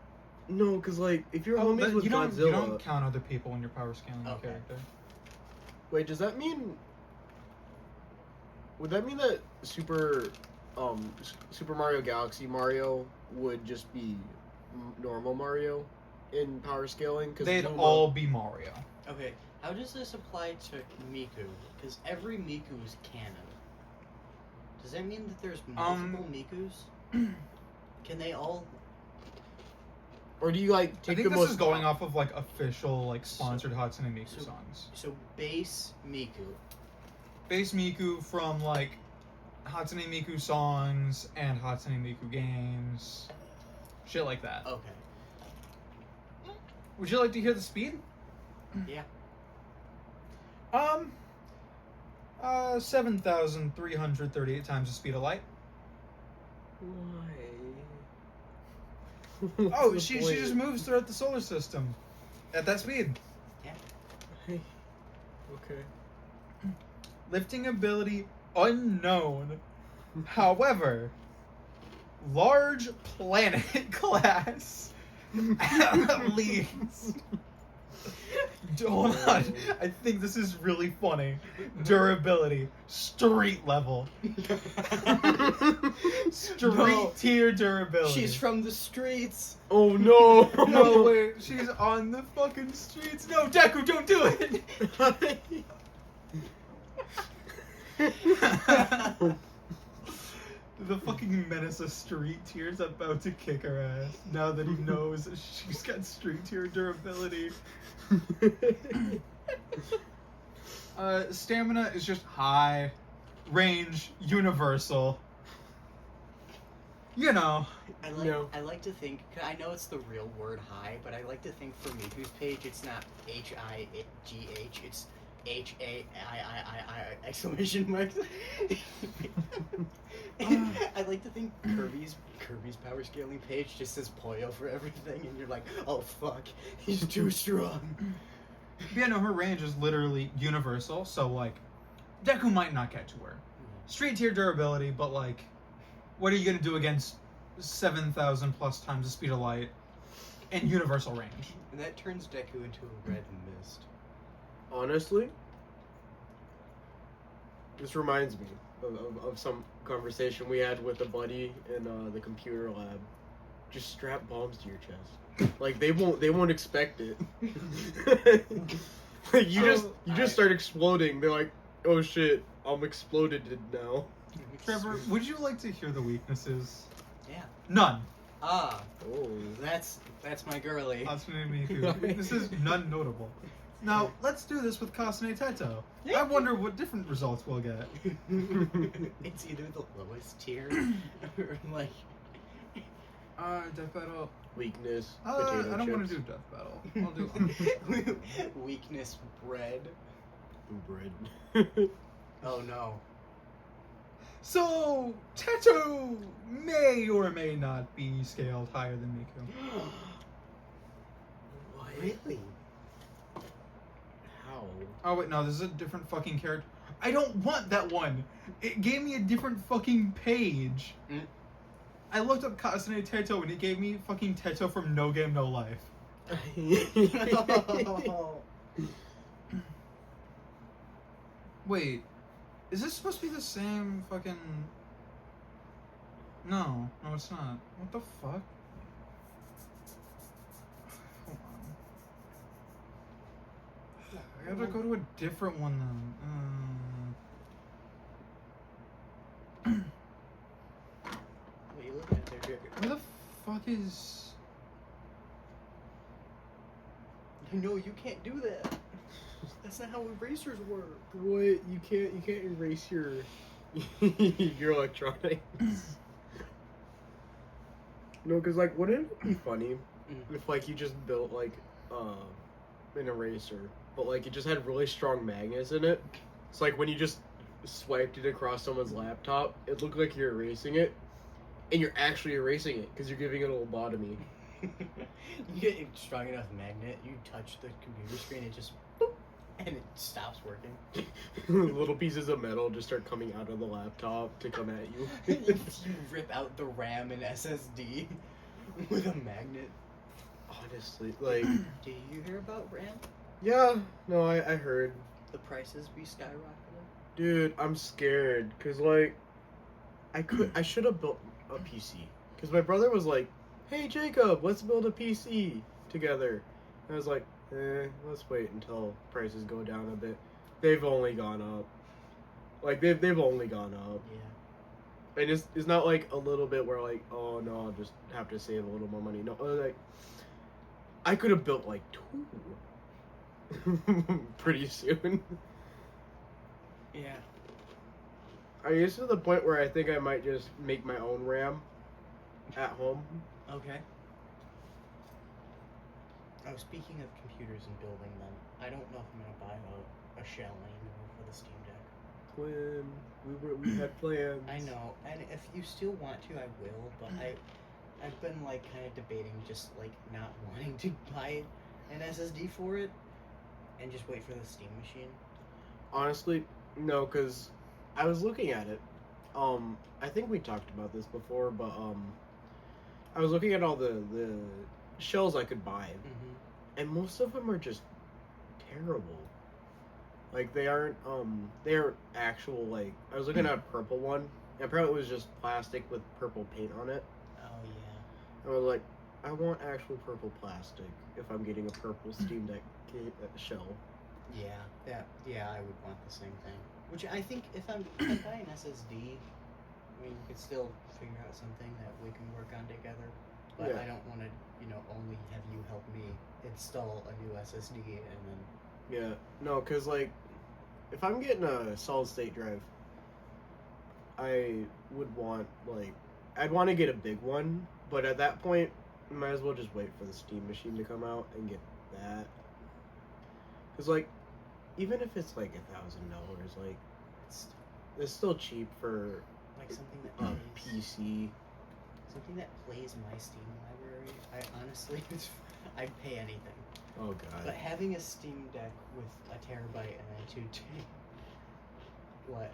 No, because, like, if you're homies But with you don't, Godzilla... you don't count other people when you're power scaling a Okay. character. Wait, does that mean... Would that mean that Super Mario Galaxy Mario would just be normal Mario in power scaling? Cause They'd Luma- all be Mario. Okay, how does this apply to Miku? Because every Miku is canon. Does that mean that there's multiple Mikus? Can they all... Or do you, like, I take think the this most... is going off of like official like sponsored Hatsune Miku so- songs. So base Miku. Base Miku from like Hatsune Miku songs and Hatsune Miku games. Shit like that. Okay. Would you like to hear the speed? Yeah. 7,338 times the speed of light. Why? Oh, What's the she point? just moves throughout the solar system at that speed. Hey. Okay. Lifting ability unknown. However, large planet class at least. Hold on. I think this is really funny. Durability. Street level. Street No. tier durability. She's from the streets. Oh no! No, wait. She's on the fucking streets. No, Deku, don't do it! The fucking menace of street tier's about to kick her ass now that he knows she's got street tier durability. Stamina is just high, range universal. You know. I like to think, 'cause I know it's the real word high, but I like to think for Miku's page it's not H-I-G-H, it's H-A-I-I-I exclamation marks. I like to think Kirby's power scaling page just says Poyo for everything, and you're like, oh fuck, he's too strong. Yeah, no, her range is literally universal, so like, Deku might not get to her. Street tier durability, but like, what are you gonna do against 7,000 plus times the speed of light? and universal range. And that turns Deku into a red mist. Honestly, this reminds me of some conversation we had with a buddy in the computer lab. Just strap bombs to your chest. Like they won't expect it. Like you just start exploding. They're like, oh shit, I'm exploded now. Trevor, would you like to hear the weaknesses? Yeah. None. Ah, Oh. that's my girly. Hatsune Miku. Weaknesses, none notable. Now, let's do this with Kasane Teto. Yeah. I wonder what different results we'll get. It's either the lowest tier or like Death Battle. Weakness. I Potato don't want chips. to do Death Battle. I'll do weakness bread. Bread. Oh no. So, Teto may or may not be scaled higher than Miku. What? Really? How? Oh wait, no, this is a different fucking character. I don't want that one. It gave me a different fucking page. Mm. I looked up Kasane Teto and it gave me fucking Teto from No Game No Life. Wait, is this supposed to be the same fucking... No, it's not. What the fuck? Hold on. I gotta go to a different one then. What are you looking at there, Jacob? Where the fuck is... No, you can't do that. That's not how erasers work. What? You can't erase your your electronics. No, cause like, wouldn't it be funny if like you just built like an eraser, but like it just had really strong magnets in it? It's like when you just swiped it across someone's laptop, it looked like you're erasing it, and you're actually erasing it because you're giving it a lobotomy. You get a strong enough magnet, you touch the computer screen, it just boop, and it stops working. Little pieces of metal just start coming out of the laptop to come at you. You rip out the RAM and SSD with a magnet. Honestly, like, Did you hear about RAM? yeah, no, I heard. The prices be skyrocketing. Dude, I'm scared because like I should have built a PC because my brother was like, "Hey Jacob, let's build a PC together." And I was like, let's wait until prices go down a bit. They've only gone up. Like they've only gone up. Yeah. And it's not like a little bit where like, oh no, I'll just have to save a little more money. No, like I could have built like 2 pretty soon. Yeah. I used to the point where I think I might just make my own RAM at home. Okay. Oh, speaking of computers and building them, I don't know if I'm gonna buy a shell anymore for the Steam Deck. When we had plans. I know, and if you still want to, I will. But I've been like kind of debating just like not wanting to buy an SSD for it, and just wait for the Steam machine. Honestly, no, because I was looking at it. I think we talked about this before, but I was looking at all the shells I could buy, and most of them are just terrible. Like they aren't they're actual, like I was looking at a purple one, and apparently it was just plastic with purple paint on it. Oh yeah. I was like, I want actual purple plastic if I'm getting a purple Steam Deck shell. Yeah, I would want the same thing. Which I think if I buy an SSD, I mean, we could still figure out something that we can work on together. But Yeah. I don't want to, only have you help me install a new SSD and then. Yeah, no, because, like, if I'm getting a solid-state drive, I would want, like, I'd want to get a big one, but at that point, I might as well just wait for the Steam machine to come out and get that. Because, like, even if it's, like, $1,000, like, it's still cheap for Like something that a plays, PC. something that plays my Steam library. I honestly, I'd pay anything. Oh, God. But having a Steam Deck with a terabyte and a 2 TB. What?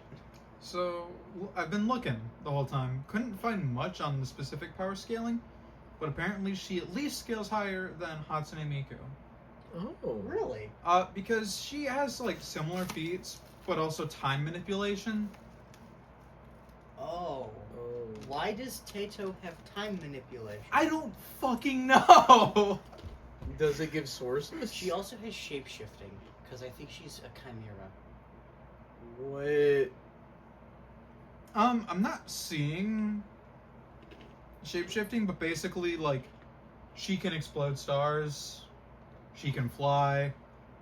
So, I've been looking the whole time. Couldn't find much on the specific power scaling. but apparently she at least scales higher than Hatsune Miku. Oh. Really? Because she has like similar feats, but also time manipulation. Oh. Oh. Why does Taito have time manipulation? I don't fucking know. Does it give sources? She also has shape-shifting, because I think she's a chimera. What? I'm not seeing shapeshifting, but basically, like, she can explode stars, she can fly,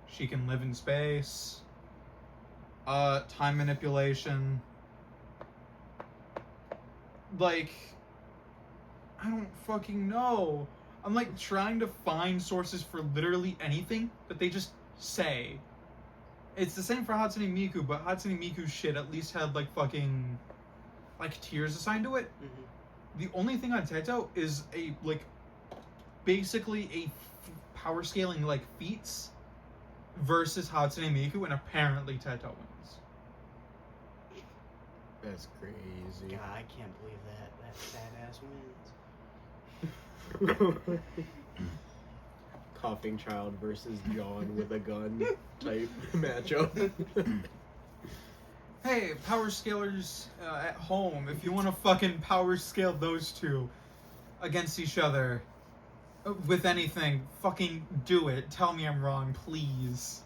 she can live in space, time manipulation. Like, I don't fucking know. I'm like trying to find sources for literally anything, but they just say. It's the same for Hatsune Miku, but Hatsune Miku's shit at least had like fucking like tiers assigned to it. Mm-hmm. The only thing on Taito is a like basically a power scaling like feats versus Hatsune Miku, and apparently Taito wins. That's crazy. God, I can't believe that fat ass wins. Coughing child versus John with a gun type matchup. Hey, power scalers at home, if you want to fucking power scale those two against each other with anything, fucking do it. Tell me I'm wrong, please.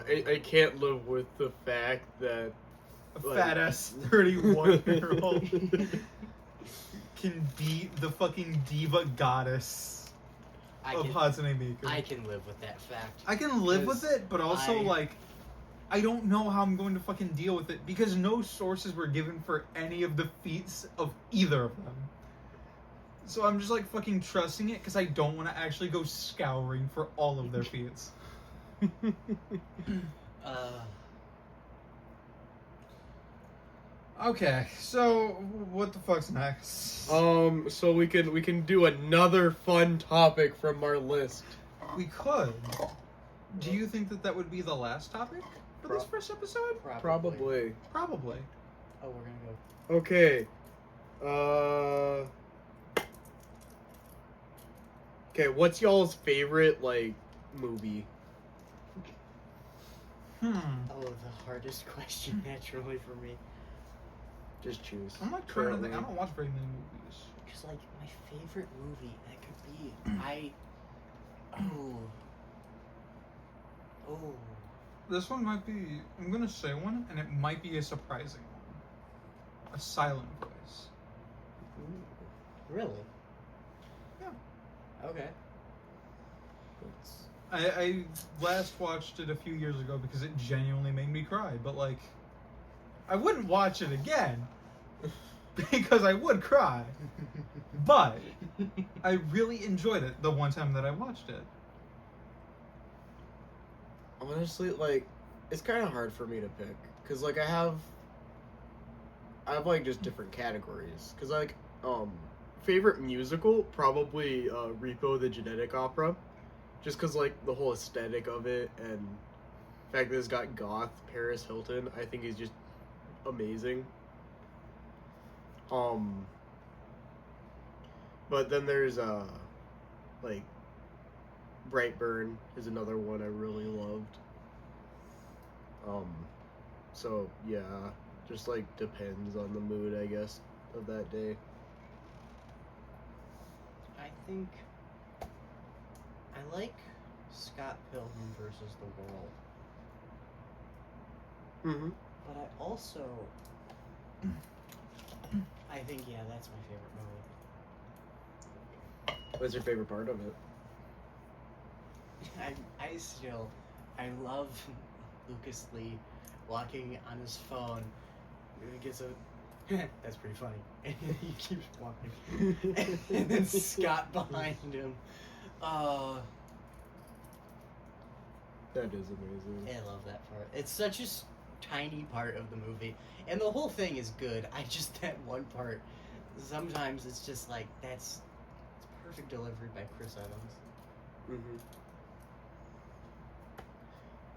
I can't live with the fact that A like- fat ass 31-year-old can beat the fucking diva goddess of Hatsune Miku. I can live with that fact. I can live with Because it, but also, like, I don't know how I'm going to fucking deal with it because no sources were given for any of the feats of either of them. So I'm just, like, fucking trusting it because I don't want to actually go scouring for all of their feats. Okay, so what the fuck's next? so we can do another fun topic from our list. We could. Do you think that that would be the last topic for this first episode? Probably. Probably. Oh, we're gonna go. Okay. Okay, what's y'all's favorite like movie? Oh, the hardest question naturally for me. Just choose. I'm not trying to think. I don't watch very many movies. Because, like, my favorite movie, that could be. Oh. This one might be. I'm gonna say one, and it might be a surprising one. A Silent Voice. Really? Yeah. Okay. I last watched it a few years ago because it genuinely made me cry, but like, I wouldn't watch it again because I would cry. But I really enjoyed it the one time that I watched it. Honestly, like, it's kind of hard for me to pick because like I have like just different categories because like favorite musical probably Repo the Genetic Opera, just because like the whole aesthetic of it and the fact that it's got goth Paris Hilton I think is just amazing. But then there's like Brightburn is another one I really loved. So yeah, just like depends on the mood I guess of that day. I think I like Scott Pilgrim versus the World, Mm-hmm. but I also I think that's my favorite movie. What's your favorite part of it? I love Lucas Lee walking on his phone. He gets a that's pretty funny. And he keeps walking. And then Scott behind him. That is amazing. I love that part. It's such a tiny part of the movie. And the whole thing is good. I just, that one part, sometimes it's just like, it's perfect delivery by Chris Evans. Mm-hmm.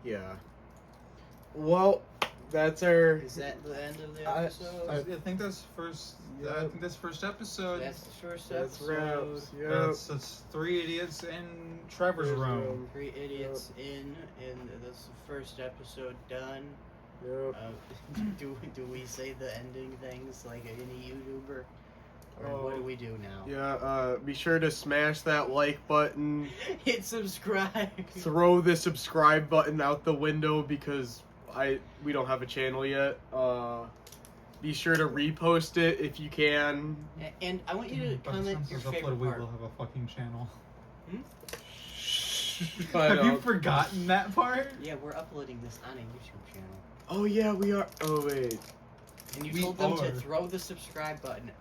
Yeah. Well, that's our. Is that the end of the I- episode? I think that's first. I Yep. think that's first episode. That's the first That's episode. wraps. Yep. That's three idiots in Trevor's room. 3 idiots in, and that's the first episode done. Yep. Do we say the ending things like any YouTuber, or Oh. what do we do now? Yeah. Be sure to smash that like button. Hit subscribe. Throw the subscribe button out the window because we don't have a channel yet. Be sure to repost it if you can. And I want you to By the comment time your this is favorite uploaded, we part. will have a fucking channel. But, Have you forgotten that part? Yeah, we're uploading this on a YouTube channel. Oh yeah, we are. Oh wait. And you We told them are. to throw the subscribe button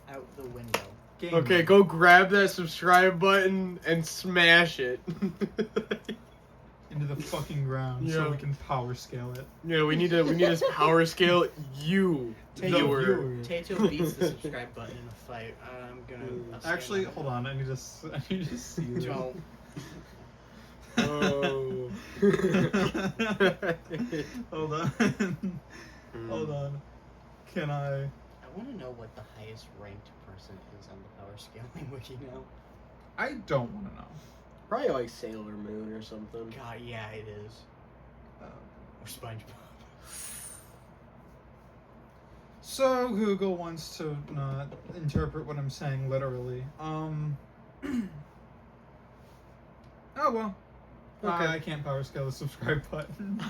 out the window. Game Okay, mode. go grab that subscribe button and smash it. Into the fucking ground Yeah. so we can power scale it. Yeah, we need to power scale you, Take The viewer. viewer. Tato beats the subscribe button in a fight. I'm gonna. I'll stand Actually, on hold on. I need to see it. this. Don't. Oh. Hold on. Hold on. Can I? I want to know what the highest ranked person is on the power scaling wiki now. I don't want to know. Probably like Sailor Moon or something. God, yeah, it is. Or SpongeBob. So Google wants to not interpret what I'm saying literally. Oh well. Okay. I can't power scale the subscribe button.